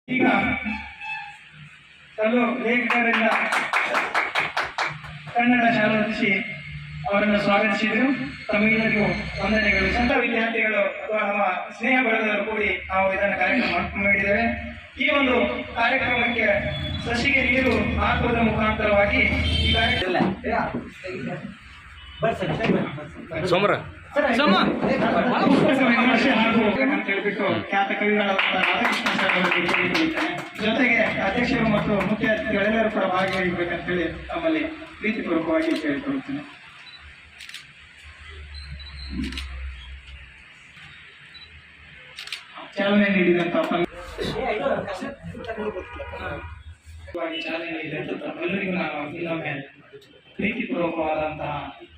ಈಗ ಕೆಲವು ಲೇಖಕರಿಂದ ಕನ್ನಡ ಶಾಲಾಧಿಸಿ ಅವರನ್ನು ಸ್ವಾಗತಿಸಿದರು. ತಮಗೆಲ್ಲರಿಗೂ ವಂದನೆಗಳು. ಸಂತ ವಿದ್ಯಾರ್ಥಿಗಳು ಅಥವಾ ನಮ್ಮ ಸ್ನೇಹ ಬಳಗದವರು ಕೂಡಿ ನಾವು ಇದನ್ನು ಕಾರ್ಯಕ್ರಮ ಮಾಡಿದ್ದೇವೆ. ಈ ಒಂದು ಕಾರ್ಯಕ್ರಮಕ್ಕೆ ಸಸಿಗೆ ನೀರು ಹಾಕುವುದರ ಮುಖಾಂತರವಾಗಿ ಈ ಕಾರ್ಯಕ್ರಮ ಅಂತ ಹೇಳ್ಬಿಟ್ಟು ಖ್ಯಾತ ಕವಿಗಳಾದ ರಾಧಾಕೃಷ್ಣ ಸರ್ ಅವರಿಗೆ ಜೊತೆಗೆ ಅಧ್ಯಕ್ಷರು ಮತ್ತು ಮುಖ್ಯ ಅತಿಥಿಗಳೆಲ್ಲರೂ ಕೂಡ ಭಾಗಿಯಾಗಬೇಕಂತ ಹೇಳಿ ತಮ್ಮಲ್ಲಿ ಪ್ರೀತಿಪೂರ್ವಕವಾಗಿ ಕೇಳಿಕೊಳ್ಳುತ್ತೇನೆ. ಚಾಲನೆ ನೀಡಿದಂತ ಎಲ್ಲರಿಗೂ ನಾನು ಇನ್ನೊಮ್ಮೆ ಪ್ರೀತಿಪೂರ್ವಕವಾದಂತಹ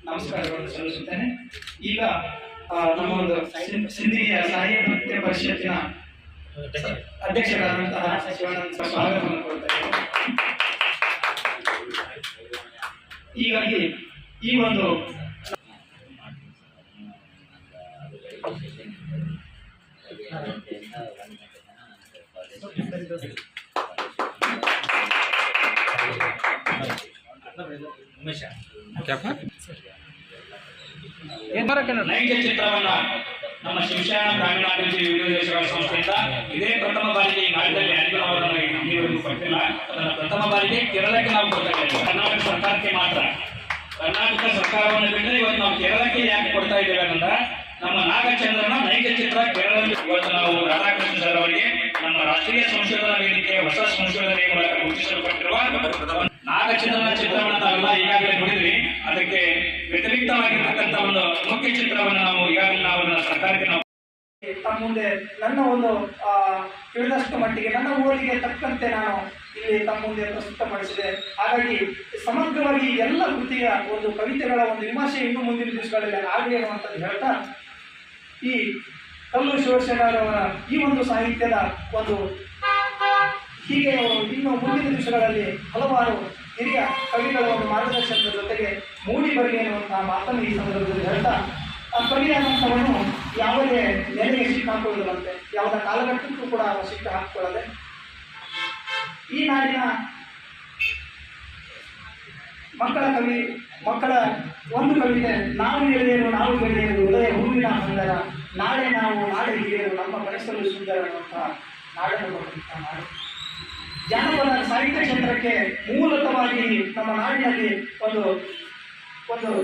ನಮಸ್ಕಾರಗಳನ್ನು ಸಲ್ಲಿಸುತ್ತೇನೆ. ಈಗ ನಮ್ಮ ಒಂದು ಸಿಂಧಿಯ ಸಾಹಿತ್ಯ ಪರಿಷತ್ತಿನ ಅಧ್ಯಕ್ಷರಾದಂತಹ ಶಿವಾನಂದ ಸ್ವಾಗತವನ್ನು ಕೊಡ್ತಾರೆ. ಹೀಗಾಗಿ ಈ ಒಂದು ನೈಜ ಚಿತ್ರವನ್ನ ನಮ್ಮ ಶಿವಶರಣ ಗ್ರಾಮೀಣಾಭಿವೃದ್ಧಿ ವಿವಿಧ ಸಂಸ್ಥೆಯಿಂದ ಇದೇ ಪ್ರಥಮ ಬಾರಿಗೆ ಈ ನಾಡಿನಲ್ಲಿ ಅನುಗುಣವನ್ನು ನೀವರೆಗೂ ಕೊಟ್ಟಿಲ್ಲ. ಅದನ್ನು ಪ್ರಥಮ ಬಾರಿಗೆ ಕೇರಳಕ್ಕೆ ನಾವು ಕೊಡ್ತಾ ಇದ್ದೇವೆ. ಕರ್ನಾಟಕ ಸರ್ಕಾರಕ್ಕೆ ಮಾತ್ರ. ಕರ್ನಾಟಕ ಸರ್ಕಾರವನ್ನು ಬಿಟ್ಟರೆ ಇವತ್ತು ನಾವು ಕೇರಳಕ್ಕೆ ಯಾಕೆ ಕೊಡ್ತಾ ಇದ್ದೇವೆ ಅಂದ್ರೆ ನಮ್ಮ ನಾಗಚಂದ್ರನ ನೈಜ ಚಿತ್ರ ಕೇರಳದಲ್ಲಿ ಇವತ್ತು ನಾವು ರಾಧಾಕೃಷ್ಣ ಸರ್ ಅವರಿಗೆ ನಮ್ಮ ರಾಷ್ಟ್ರೀಯ ಸಂಶೋಧನಾ ವೇದಿಕೆ ಹೊಸ ಸಂಶೋಧನೆ ಮೂಲಕ ಗುರುತಿಸಲ್ಪಟ್ಟಿರುವ ನಾಗಚಂದ್ರನ ಚಿತ್ರವನ್ನು ನಾವೆಲ್ಲ ಈಗಾಗಲೇ ನೋಡಿದ್ವಿ. ಅದಕ್ಕೆ ವ್ಯತಿರಿಕ್ತವಾಗಿರ್ತಕ್ಕಂಥ ಒಂದು ಮುಖ್ಯ ಚಿತ್ರವನ್ನು ನಾವು ಈಗಾಗಲೇ ನಾವು ಸರ್ಕಾರಕ್ಕೆ ನಾವು ತಮ್ಮ ಮುಂದೆ ನನ್ನ ಒಂದು ತಿಳಿದಷ್ಟು ಮಟ್ಟಿಗೆ ನನ್ನ ಊರಿಗೆ ತಕ್ಕಂತೆ ನಾನು ಇಲ್ಲಿ ತಮ್ಮ ಮುಂದೆ ಪ್ರಸ್ತುತಪಡಿಸಿದೆ. ಹಾಗಾಗಿ ಸಮಗ್ರವಾಗಿ ಎಲ್ಲ ಕೃತಿಯ ಒಂದು ಕವಿತೆಗಳ ಒಂದು ವಿಮರ್ಶೆ ಇನ್ನು ಮುಂದಿನ ದಿವಸಗಳಲ್ಲಿ ಆಗಲಿ ಅನ್ನುವಂಥದ್ದು ಹೇಳ್ತಾ, ಈ ಕಲ್ಲು ಶಿವಶರಣರವರ ಈ ಒಂದು ಸಾಹಿತ್ಯದ ಒಂದು ಹೀಗೆ ಇನ್ನು ಮುಂದಿನ ದಿವಸಗಳಲ್ಲಿ ಹಲವಾರು ಹಿರಿಯ ಕವಿಗಳ ಒಂದು ಮಾರ್ಗದರ್ಶನದ ಜೊತೆಗೆ ಮೂಡಿ ಬರಲಿ ಎನ್ನುವಂತಹ ಮಾತನ್ನು ಈ ಸಂದರ್ಭದಲ್ಲಿ ಹೇಳ್ತಾ, ಕವಿಯಾದಂಥವನು ಯಾವುದೇ ನೆಲೆಗೆ ಸಿಕ್ಕ ಹಾಕೊಳ್ಳುವುದಂತೆ, ಯಾವುದೇ ಕಾಲಘಟ್ಟಕ್ಕೂ ಕೂಡ ಸಿಕ್ಕ ಹಾಕಿಕೊಳ್ಳದೆ ಈ ನಾಡಿನ ಮಕ್ಕಳ ಒಂದು ಕವಿತೆ, ನಾವು ಗೆಳೆಯರು ನಾವು ಗೆಳೆಯರು ಉದಯ ಹೂವಿನ ಸುಂದರ, ನಾಳೆ ನಾವು ನಾಳೆ ಹಿರಿಯರು ನಮ್ಮ ಪರಿಸಲು ಸುಂದರ ಅನ್ನುವಂತಹ ನಾಡನ್ನು ಕೊಡುವಂತಹ ನಾಡು. ಜಾನಪದ ಸಾಹಿತ್ಯ ಕ್ಷೇತ್ರಕ್ಕೆ ಮೂಲತವಾಗಿ ನಮ್ಮ ನಾಡಿನಲ್ಲಿ ಒಂದು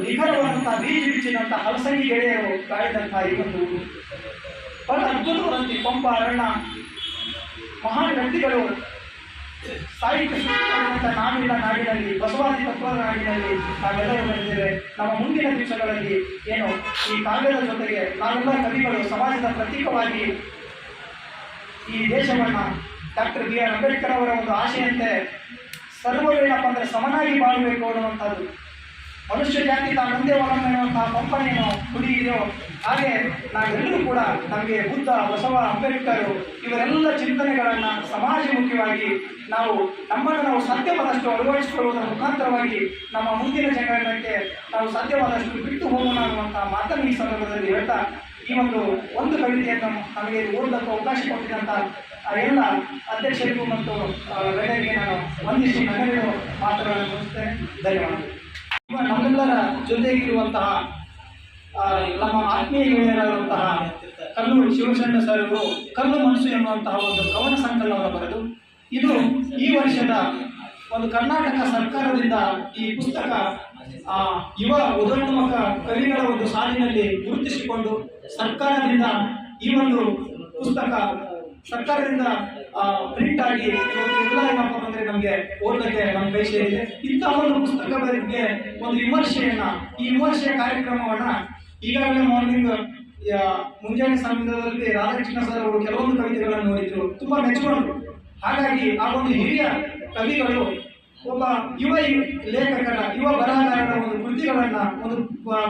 ನಿಖರವಾದಂತಹ ಬೀಜ ಬಿಚ್ಚಿದಂತಹ ಹಲಸಂಗಿ ಗೆಳೆಯರು ಕಾಡಿದಂತಹ ಈ ಒಂದು ಬಹಳ ಅದ್ಭುತವಾದಂತೆ ಪಂಪ ಅರಣ್ಯ ಮಹಾನ್ ವ್ಯಕ್ತಿಗಳು ಸಾಹಿತ್ಯ ಸೃಷ್ಟಿಸಿದಂಥ ನಾಡಿನ ನಾಡಿನಲ್ಲಿ ಬಸವಾದಿ ತತ್ವದ ನಾಡಿನಲ್ಲಿ ನಾವೆಲ್ಲರೂ ಬಂದಿದ್ದೇವೆ. ನಮ್ಮ ಮುಂದಿನ ದಿವಸಗಳಲ್ಲಿ ಏನು ಈ ಕಾವ್ಯದ ಜೊತೆಗೆ ನಾವೆಲ್ಲ ಕವಿಗಳು ಸಮಾಜದ ಪ್ರತೀಕವಾಗಿ ಈ ದೇಶವನ್ನು ಡಾಕ್ಟರ್ ಬಿ ಆರ್ ಅಂಬೇಡ್ಕರ್ ಅವರ ಒಂದು ಆಶೆಯಂತೆ ಸರ್ವವೇನಪ್ಪ ಅಂದರೆ ಸಮನಾಗಿ ಬಾಳಬೇಕು ಅನ್ನುವಂಥದ್ದು, ಮನುಷ್ಯ ಜಾತಿ ತಾನೊಂದೇ ಒಳಗೆ ಎನ್ನುವಂತಹ ಪಂಪನೇನು ಕುಡಿಯಿದೆಯೋ ಹಾಗೆ ನಾವೆಲ್ಲರೂ ಕೂಡ ನಮಗೆ ಬುದ್ಧ, ಬಸವ, ಅಂಬೇಡ್ಕರ್ ಇವರೆಲ್ಲ ಚಿಂತನೆಗಳನ್ನು ಸಮಾಜಮುಖಿಯಾಗಿ ನಮ್ಮನ್ನು ಸಾಧ್ಯವಾದಷ್ಟು ಅಳವಡಿಸಿಕೊಳ್ಳುವುದರ ಮುಖಾಂತರವಾಗಿ ನಮ್ಮ ಮುಂದಿನ ಜಗತ್ತಕ್ಕೆ ನಾವು ಸಾಧ್ಯವಾದಷ್ಟು ಬಿಟ್ಟು ಹೋಗೋಣ ಅನ್ನುವಂತಹ ಮಾತನ್ನು ಈ ಸಂದರ್ಭದಲ್ಲಿ ಹೇಳ್ತಾ, ಈ ಒಂದು ಕವಿತೆಯನ್ನು ನಮಗೆ ಓದಕ್ಕೆ ಅವಕಾಶ ಕೊಟ್ಟಿದ್ದಂಥ ಎಲ್ಲ ಅಧ್ಯಕ್ಷರಿಗೂ ಮತ್ತು ಗಣ್ಯರಿಗೆ ನಾನು ವಂದಿಸಿ ನನ್ನೆರಡು ಮಾತುಗಳನ್ನು ಮುಗಿಸ್ತೇನೆ. ಧನ್ಯವಾದಗಳು. ನಮ್ಮೆಲ್ಲರ ಜೊತೆಗಿರುವಂತಹ ನಮ್ಮ ಆತ್ಮೀಯ ಗೆಳೆಯರಾದಂತಹ ಕಲ್ಲು ಶಿವಶರಣ ಸರ್ ಅವರು ಕಲ್ಲು ಮನಸ್ಸು ಎನ್ನುವಂತಹ ಒಂದು ಕವನ ಸಂಕಲನವನ್ನು ಬರೆದು ಇದು ಈ ವರ್ಷದ ಒಂದು ಕರ್ನಾಟಕ ಸರ್ಕಾರದಿಂದ ಈ ಪುಸ್ತಕ ಯುವ ಉದಯೋನ್ಮುಖ ಕವಿಗಳ ಒಂದು ಸಾಲಿನಲ್ಲಿ ಗುರುತಿಸಿಕೊಂಡು ಸರ್ಕಾರದಿಂದ ಈ ಒಂದು ಪುಸ್ತಕ ಸರ್ಕಾರದಿಂದ ಪ್ರಿಂಟ್ ಆಗಿ ಎಲ್ಲ ಏನಪ್ಪ ಅಂದರೆ ನಮಗೆ ಓದಲಿಕ್ಕೆ ನಮ್ಮ ಕೈ ಸೇರಿದೆ. ಇಂತಹ ಒಂದು ಪುಸ್ತಕದ ಬಗ್ಗೆ ಒಂದು ಈ ವಿಮರ್ಶೆಯ ಕಾರ್ಯಕ್ರಮವನ್ನು ಈಗಾಗಲೇ ಮಾರ್ನಿಂಗ್ ಮುಂಜಾನೆ ಸಮಯದಲ್ಲಿ ರಾಧಾಕೃಷ್ಣ ಸರ್ ಅವರು ಕೆಲವೊಂದು ಕವಿತೆಗಳನ್ನು ನೋಡಿದ್ರು, ತುಂಬ ಮೆಚ್ಚಿಕೊಂಡ್ರು. ಹಾಗಾಗಿ ಆ ಒಂದು ಹಿರಿಯ ಕವಿಗಳು ಒಬ್ಬ ಯುವ ಯುವ ಬರಹಗಾರರ ಒಂದು ಕೃತಿಗಳನ್ನು ಒಂದು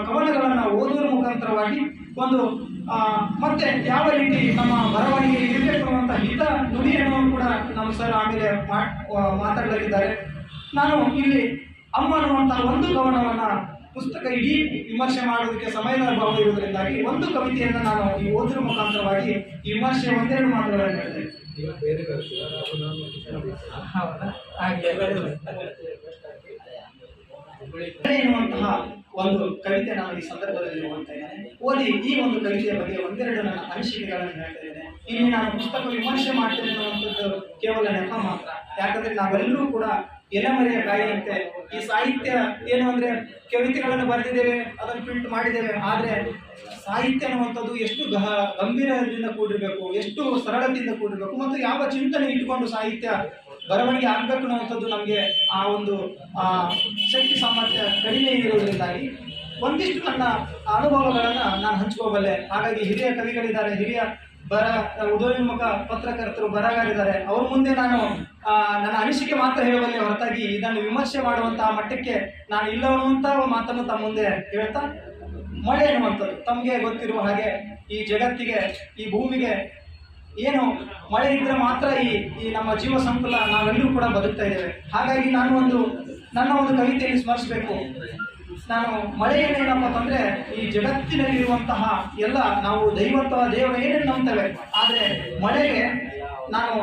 ಕವನಗಳನ್ನು ಓದುವ ಮುಖಾಂತರವಾಗಿ ಒಂದು ಮತ್ತೆ ಯಾವ ರೀತಿ ನಮ್ಮ ಬರವಣಿಗೆ ಇರಬೇಕು ಅನ್ನುವಂಥ ಹಿತ ನುಡಿಯನ್ನು ಕೂಡ ನಮ್ಮ ಸರ್ ಆಮೇಲೆ ಮಾತಾಡಲಿದ್ದಾರೆ. ನಾನು ಇಲ್ಲಿ ಅಮ್ಮ ಅನ್ನುವಂತಹ ಒಂದು ಕವನವನ್ನು ಪುಸ್ತಕ ಇಡೀ ವಿಮರ್ಶೆ ಮಾಡೋದಕ್ಕೆ ಸಮಯದ ಅಭಾವ ಇರುವುದರಿಂದಾಗಿ ಒಂದು ಕವಿತೆಯನ್ನು ನಾನು ಈ ಓದಿನ ಮುಖಾಂತರವಾಗಿ ಈ ವಿಮರ್ಶೆ ಒಂದೆರಡು ಮಾತುಗಳನ್ನು ಹೇಳಿದೆ. ಹೌದಾ? ಹಾಗೆ ಎನ್ನುವಂತಹ ಒಂದು ಕವಿತೆ ನಾನು ಈ ಸಂದರ್ಭದಲ್ಲಿ ಓದ್ತಾ ಇದ್ದೇನೆ. ಓದಿ ಈ ಒಂದು ಕವಿತೆಯ ಬಗ್ಗೆ ಒಂದೆರಡು ನನ್ನ ಅನಿಸಿಕೆಗಳನ್ನು ಹೇಳ್ತಾ ಇದ್ದೇನೆ. ಇಲ್ಲಿ ನಾನು ಪುಸ್ತಕ ವಿಮರ್ಶೆ ಮಾಡ್ತೇನೆ ಅನ್ನುವಂಥದ್ದು ಕೇವಲ ನೆಪ ಮಾತ್ರ. ಯಾಕಂದ್ರೆ ನಾವೆಲ್ಲರೂ ಕೂಡ ಎಲೆಮರೆಯ ಕಾಯಿಯಂತೆ ಈ ಸಾಹಿತ್ಯ ಏನು ಅಂದ್ರೆ ಕವಿತೆಗಳನ್ನು ಬರೆದಿದ್ದೇವೆ, ಅದನ್ನು ಪ್ರಿಂಟ್ ಮಾಡಿದ್ದೇವೆ. ಆದ್ರೆ ಸಾಹಿತ್ಯ ಅನ್ನುವಂಥದ್ದು ಎಷ್ಟು ಗಂಭೀರದಿಂದ ಕೂಡಿರಬೇಕು, ಎಷ್ಟು ಸರಳತೆಯಿಂದ ಕೂಡಿರಬೇಕು ಮತ್ತು ಯಾವ ಚಿಂತನೆ ಇಟ್ಟುಕೊಂಡು ಸಾಹಿತ್ಯ ಬರವಣಿಗೆ ಆಗ್ಬೇಕು ಅನ್ನುವಂಥದ್ದು ನಮಗೆ ಆ ಒಂದು ಶಕ್ತಿ ಸಾಮರ್ಥ್ಯ ಕಡಿಮೆ ಇರುವುದರಿಂದಾಗಿ ಒಂದಿಷ್ಟು ನನ್ನ ಅನುಭವಗಳನ್ನು ನಾನು ಹಂಚ್ಕೋಬಲ್ಲೆ. ಹಾಗಾಗಿ ಹಿರಿಯ ಕವಿಗಳಿದ್ದಾರೆ, ಹಿರಿಯ ಉದಯೋನ್ಮುಖ ಪತ್ರಕರ್ತರು, ಬರಹಗಾರಿದ್ದಾರೆ. ಅವ್ರ ಮುಂದೆ ನಾನು ನನ್ನ ಅನಿಸಿಕೆ ಮಾತ್ರ ಹೇಳಬಲ್ಲೆ ಹೊರತಾಗಿ ಇದನ್ನು ವಿಮರ್ಶೆ ಮಾಡುವಂತಹ ಮಟ್ಟಕ್ಕೆ ನಾನು ಇಲ್ಲ ಅನ್ನುವಂಥ ಮಾತನ್ನು ತಮ್ಮ ಮುಂದೆ ಹೇಳ್ತಾ, ಮಳೆ ಎನ್ನುವಂಥದ್ದು ತಮಗೆ ಗೊತ್ತಿರುವ ಹಾಗೆ ಈ ಜಗತ್ತಿಗೆ, ಈ ಭೂಮಿಗೆ ಏನು ಮಳೆ ಇದ್ರೆ ಮಾತ್ರ ಈ ನಮ್ಮ ಜೀವ ಸಂಕುಲ ನಾವೆಲ್ಲರೂ ಕೂಡ ಬದುಕ್ತಾ ಇದ್ದೇವೆ. ಹಾಗಾಗಿ ನಾನು ನನ್ನ ಒಂದು ಕವಿತೆಯಲ್ಲಿ ಸ್ಮರಿಸಬೇಕು. ನಾನು ಮಳೆಯನ್ನೇನಪ್ಪ ಅಂತಂದ್ರೆ ಈ ಜಗತ್ತಿನಲ್ಲಿರುವಂತಹ ಎಲ್ಲ ನಾವು ದೇವರ ಏನೇನು ನಂಬ್ತೇವೆ, ಆದರೆ ಮಳೆಗೆ ನಾನು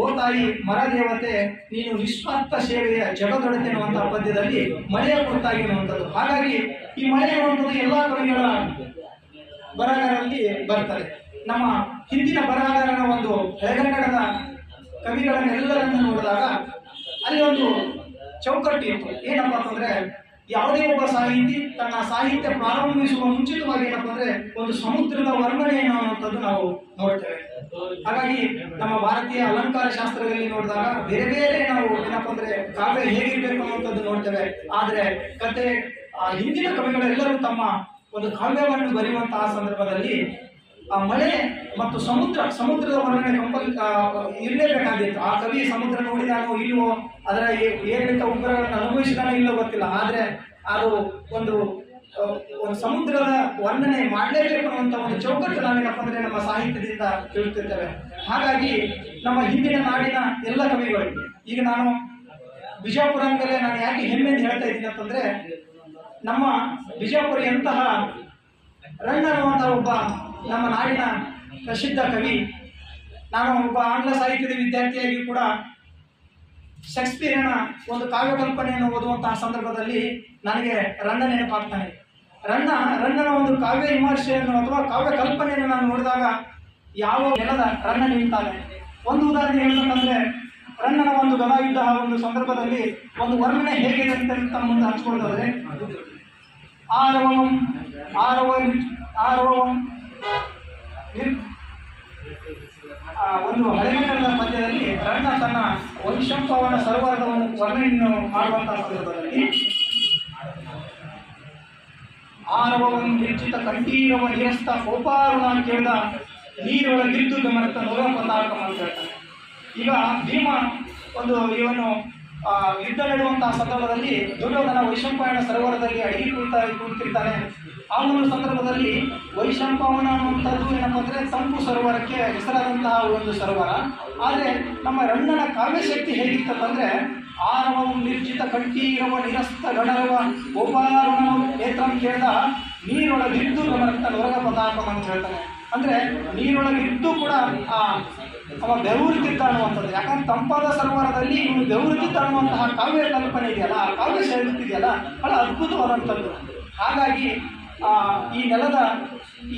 ಓ ತಾಯಿ ಮರ ದೇವತೆ ನೀನು ನಿಸ್ವಾರ್ಥ ಸೇವೆಯ ಜಗದೊಡತೆ ಅನ್ನುವಂತಹ ಪದ್ಯದಲ್ಲಿ ಮಳೆಯ ಕುರಿತಾಗಿ ಅನ್ನುವಂಥದ್ದು. ಹಾಗಾಗಿ ಈ ಮಳೆ ಅನ್ನುವಂಥದ್ದು ಎಲ್ಲ ಕವಿಗಳ ಬರಹಗಾರರಲ್ಲಿ ಬರ್ತದೆ. ನಮ್ಮ ಹಿಂದಿನ ಬರಹಗಾರರ ಒಂದು ಹಳೆಗನ್ನಡದ ಕವಿಗಳನ್ನೆಲ್ಲರನ್ನು ನೋಡಿದಾಗ ಅಲ್ಲಿ ಒಂದು ಚೌಕಟ್ಟು ಇತ್ತು. ಏನಪ್ಪಾ ಅಂತಂದ್ರೆ ಯಾವುದೇ ಒಬ್ಬ ಸಾಹಿತಿ ತನ್ನ ಸಾಹಿತ್ಯ ಪ್ರಾರಂಭಿಸುವ ಮುಂಚಿತವಾಗಿ ಏನಪ್ಪ ಅಂದ್ರೆ ಒಂದು ಸಮುದ್ರದ ವರ್ಣನೆಯನ್ನು ಅನ್ನುವಂಥದ್ದು ನಾವು ನೋಡ್ತೇವೆ. ಹಾಗಾಗಿ ನಮ್ಮ ಭಾರತೀಯ ಅಲಂಕಾರ ಶಾಸ್ತ್ರದಲ್ಲಿ ನೋಡಿದಾಗ ಬೇರೆ ಬೇರೆ ನಾವು ಏನಪ್ಪ ಅಂದ್ರೆ ಕಾವ್ಯ ಹೇಗಿರ್ಬೇಕು ಅನ್ನುವಂಥದ್ದು ನೋಡ್ತೇವೆ. ಆದ್ರೆ ಕತೆ ಹಿಂದಿನ ಕವಿಗಳೆಲ್ಲರೂ ತಮ್ಮ ಒಂದು ಕಾವ್ಯವನ್ನು ಬರೆಯುವಂತಹ ಸಂದರ್ಭದಲ್ಲಿ ಆ ಮಳೆ ಮತ್ತು ಸಮುದ್ರದ ವರ್ಣನೆ ಇರಲೇಬೇಕಾಗಿತ್ತು. ಆ ಕವಿ ಸಮುದ್ರ ನೋಡಿದಾನೋ ಇಲ್ವೋ, ಅದರ ಏರಿಳಿತ ಉಗ್ರಗಳನ್ನು ಅನುಭವಿಸಿದಾನೋ ಇಲ್ಲೋ ಗೊತ್ತಿಲ್ಲ, ಆದ್ರೆ ಅದು ಒಂದು ಸಮುದ್ರದ ವರ್ಣನೆ ಮಾಡಲೇಬೇಕು ಅನ್ನುವಂಥ ಒಂದು ಚೌಕಟ್ಟು ನಾವೇನಪ್ಪ ಅಂದ್ರೆ ನಮ್ಮ ಸಾಹಿತ್ಯದಿಂದ ತಿಳುತ್ತಿರ್ತೇವೆ. ಹಾಗಾಗಿ ನಮ್ಮ ಹಿಂದಿನ ನಾಡಿನ ಎಲ್ಲ ಕವಿಗಳು, ಈಗ ನಾನು ಬಿಜಾಪುರ ಅಂದಮೇಲೆ ನಾನು ಯಾಕೆ ಹೆಮ್ಮೆಯಿಂದ ಹೇಳ್ತಾ ಇದ್ದೀನಿ ಅಂತಂದ್ರೆ, ನಮ್ಮ ಬಿಜಾಪುರ ಎಂತಹ ರಣ್ಣ ಅನ್ನುವಂಥ ಒಬ್ಬ ನಮ್ಮ ನಾಡಿನ ಪ್ರಸಿದ್ಧ ಕವಿ. ನಾನು ಒಬ್ಬ ಆಂಗ್ಲ ಸಾಹಿತ್ಯದ ವಿದ್ಯಾರ್ಥಿಯಾಗಿ ಕೂಡ ಶೇಕ್ಸ್ಪಿಯರ್ನ ಒಂದು ಕಾವ್ಯ ಕಲ್ಪನೆಯನ್ನು ಓದುವಂತಹ ಸಂದರ್ಭದಲ್ಲಿ ನನಗೆ ರಣ್ಣ ನೆನಪಾಗ್ತಾನೆ. ರಣ್ಣನ ಒಂದು ಕಾವ್ಯ ವಿಮರ್ಶೆಯನ್ನು ಅಥವಾ ಕಾವ್ಯ ಕಲ್ಪನೆಯನ್ನು ನಾನು ನೋಡಿದಾಗ ಯಾವ ನೆಲದ ರಣ್ಣ ನಿಲ್ತಾನೆ. ಒಂದು ಉದಾಹರಣೆ ಹೇಳ್ಬೇಕಂದ್ರೆ, ರಣ್ಣನ ಒಂದು ಗದಾಯುದ್ಧ ಒಂದು ಸಂದರ್ಭದಲ್ಲಿ ಒಂದು ವರ್ಣನೆ ಹೇಗಿದೆ ಅಂತ ತಮ್ಮ ಮುಂದೆ ಹಂಚ್ಕೊಳ್ಳೋದಾದ್ರೆ, ಆರವಂ ಒಂದು ಹಳೆಗನ್ನಡದ ಪದ್ಯದಲ್ಲಿ ರಣ್ಣ ತನ್ನ ವೈಶಂಪಾವನ ಸರೋವರದ ಒಂದು ವರ್ಣನೆಯನ್ನು ಮಾಡುವಂತಹ ಸಂದರ್ಭದಲ್ಲಿ ಆರವಂ ನಿರ್ಜಿತ ಕಂಠೀರವ ನಿರಸ್ತ ಕೋಪಾರುಣ ಕೇಳಿದ ನೀರೊಳಗಿದ್ದು ಗಮನತ್ತ ನೊರ ಪತಾಕ ಅಂತ ಹೇಳ್ತಾನೆ. ಈಗ ಭೀಮ ಒಂದು ಇವನು ಯುದ್ಧ ನಡೆಯುವಂತಹ ಸಂದರ್ಭದಲ್ಲಿ ದುರ್ಯೋಧನ ವೈಶಂಪಾಯನ ಸರೋವರದಲ್ಲಿ ಅಡಿಗೆ ಕುಳಿತಿರ್ತಾನೆ. ಆ ಒಂದು ಸಂದರ್ಭದಲ್ಲಿ ವೈಶಂಪಾವನ ಅನ್ನುವಂಥದ್ದು ಏನಪ್ಪ ಅಂದ್ರೆ ತಂಪು ಸರೋವರಕ್ಕೆ ಹೆಸರಾದಂತಹ ಒಂದು ಸರೋವರ. ಆದರೆ ನಮ್ಮ ರಣ್ಣನ ಕಾವ್ಯಶಕ್ತಿ ಹೇಗಿತ್ತಂದ್ರೆ, ಆರವಂ ನಿರ್ಜಿತ ಕಂಠೀರವ ನಿರಸ್ತ ಗಣರವ ಗೋಪಾರುಣ ನೇತ್ರಂ ಕೇಳಿದ ನೀರೊಳಗಿದ್ದು ಗಮನತ್ತ ನೊರಗ ಪತಾಕಂ ಅಂತ ಹೇಳ್ತಾನೆ. ಅಂದ್ರೆ ನೀರೊಳಗಿದ್ದು ಕೂಡ ಅವ ಬೆವರುತ್ತಿದ್ದ ಅನ್ನುವಂಥದ್ದು. ಯಾಕಂದ್ರೆ ತಂಪಾದ ಸರೋವರದಲ್ಲಿ ಇವನು ಬೆವರುತ್ತಿದ್ದ ಅನ್ನುವಂತಹ ಕಾವ್ಯ ಕಲ್ಪನೆ ಇದೆಯಲ್ಲ, ಆ ಕಾವ್ಯ ಶೈಲಿ ಇದೆಯಲ್ಲ, ಬಹಳ ಅದ್ಭುತವಾದಂಥದ್ದು. ಹಾಗಾಗಿ ಈ ನೆಲದ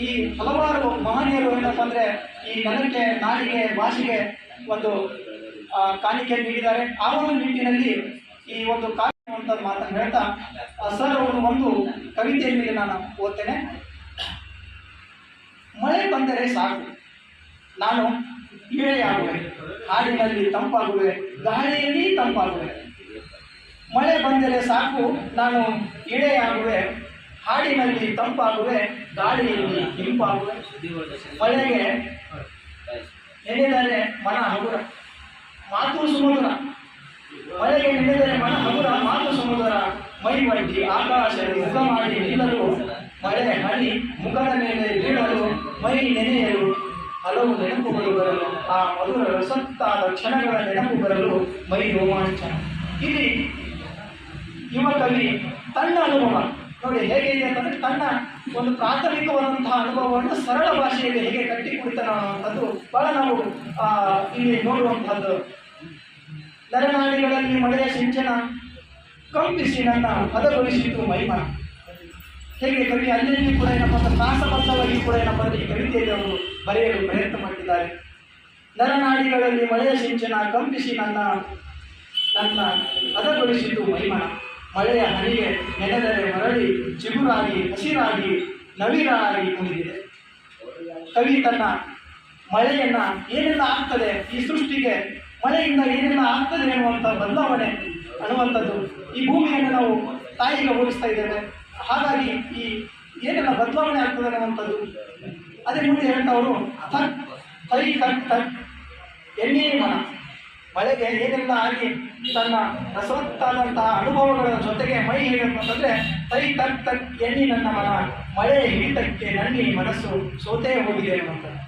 ಈ ಹಲವಾರು ಮಹನೀಯರು ಏನಪ್ಪ ಅಂದ್ರೆ ಈ ನೆಲಕ್ಕೆ, ನಾಡಿಗೆ, ಭಾಷೆಗೆ ಒಂದು ಕಾಣಿಕೆ ನೀಡಿದ್ದಾರೆ. ಆ ಒಂದು ನಿಟ್ಟಿನಲ್ಲಿ ಈ ಒಂದು ಕಾವ್ಯ ಅನ್ನುವಂಥದ್ದು ಮಾತನ್ನು ಹೇಳ್ತಾ ಸರ್ ಅವರು ಒಂದು ಕವಿತೆಯಲ್ಲಿ ನಾನು ಓದ್ತೇನೆ. ಮಳೆ ಬಂದರೆ ಸಾಕು ನಾನು ಇಳೆಯಾಗುವೆ, ಹಾಡಿನಲ್ಲಿ ತಂಪಾಗುವೆ, ಗಾಳಿಯಲ್ಲಿ ತಂಪಾಗುವೆ. ಮಳೆ ಬಂದರೆ ಸಾಕು ನಾನು ಇಳೆಯಾಗುವೆ, ಹಾಡಿನಲ್ಲಿ ತಂಪಾಗುವೆ, ಗಾಳಿಯಲ್ಲಿ ಹಿಂಪಾಗುವೆ. ಮಳೆಗೆ ನೆನೆದರೆ ಮನ ಹಗುರ, ಮಾತು ಸುಮಧುರ. ಮಳೆಗೆ ನೆನೆದರೆ ಮನ ಹಗುರ, ಮಾತು ಸುಮಧುರ. ಮೈ ಒಡ್ಡಿ ಆಕಾಶ ಮುಖ ಮಾಡಿ ನಿಲ್ಲಲು, ಮಳೆ ಹನಿ ಮುಖದ ಮೇಲೆ ಬೀಳಲು, ಮೈ ನೆನೆಯಲು ಹಲವು ನೆನಪುಗಳು ಬರಲು, ಆ ಮಧುರ ರಸತ್ತಾದ ಕ್ಷಣಗಳ ನೆನಪು ಬರಲು ಮೈ ರೋಮಾಂಚನ. ಇಲ್ಲಿ ಯುವ ಕವಿ ತನ್ನ ಅನುಭವ ನೋಡಿ ಹೇಗೆ ಇದೆ ಅಂತಂದರೆ ತನ್ನ ಒಂದು ಪ್ರಾಥಮಿಕವಾದಂತಹ ಅನುಭವವನ್ನು ಸರಳ ಭಾಷೆಯಲ್ಲಿ ಹೇಗೆ ಕಟ್ಟಿ ಕುಡಿತಾನೆ ಅನ್ನುವಂಥದ್ದು ಬಹಳ ನಾವು ಇಲ್ಲಿ ನೋಡುವಂಥದ್ದು. ನರನಾಡಿಗಳಲ್ಲಿ ಮಳೆಯ ಸಿಂಚನ ಕಂಪಿಸಿ ನನ್ನ ಹದಗೊಳಿಸಿತು ಮೈಮ. ಹೇಗೆ ಕವಿ ಅಲ್ಲಿ ಕೂಡ ಏನಪ್ಪ ಅಂದ್ರೆ ಪ್ರಾಸಬದ್ಧವಾಗಿ ಕೂಡ ಏನಪ್ಪ ಅಂದರೆ ಈ ಕವಿತೆಯಲ್ಲಿ ಅವರು ಬರೆಯಲು ಪ್ರಯತ್ನ ಮಾಡಿದ್ದಾರೆ. ನರನಾಡಿಗಳಲ್ಲಿ ಮಳೆಯ ಸಿಂಚನ ಕಂಪಿಸಿ ನನ್ನ ಹದಗೊಳಿಸಿತು ಮೈಮ. ಮಳೆಯ ಹನಿಗೆ ನೆನೆದರೆ ಮರಳಿ ಚಿಗುರಾಗಿ ಹಸಿರಾಗಿ ನವಿರಾಗಿ ಕುಣಿದಿದೆ. ಕವಿ ತನ್ನ ಮಳೆಯನ್ನ ಏನೆಲ್ಲ ಆಗ್ತದೆ ಈ ಸೃಷ್ಟಿಗೆ, ಮಳೆಯಿಂದ ಏನೆಲ್ಲ ಆಗ್ತದೆ ಅನ್ನುವಂಥ ಬದಲಾವಣೆ ಅನ್ನುವಂಥದ್ದು, ಈ ಭೂಮಿಯನ್ನು ನಾವು ತಾಯಿಗೆ ಹೋಲಿಸ್ತಾ ಇದ್ದೇವೆ, ಹಾಗಾಗಿ ಈ ಏನೆಲ್ಲ ಬದಲಾವಣೆ ಆಗ್ತದೆ ಅನ್ನುವಂಥದ್ದು ಅದೇ ಮುಂದೆ ಹೇಳ್ತಾ ಅವರು ಥಕ್ ಥೈ ಥಕ್ ಥಕ್ ಎಣ್ಣೆ ಮನ. ಮಳೆಗೆ ಏನೆಲ್ಲ ಆಗಿ ತನ್ನ ರಸವತ್ತಾದಂತಹ ಅನುಭವಗಳ ಜೊತೆಗೆ ಮೈ ಹೇಗಂತಂದ್ರೆ ತೈ ತಕ್ ತಕ್ ಎಣ್ಣಿ ನನ್ನ ಮನ, ಮಳೆ ಹಿಡಿತಕ್ಕೆ ನನ್ನಿ ಮನಸ್ಸು ಸೋತೇ ಹೋಗಿದೆ ಅನ್ನುವಂಥದ್ದು.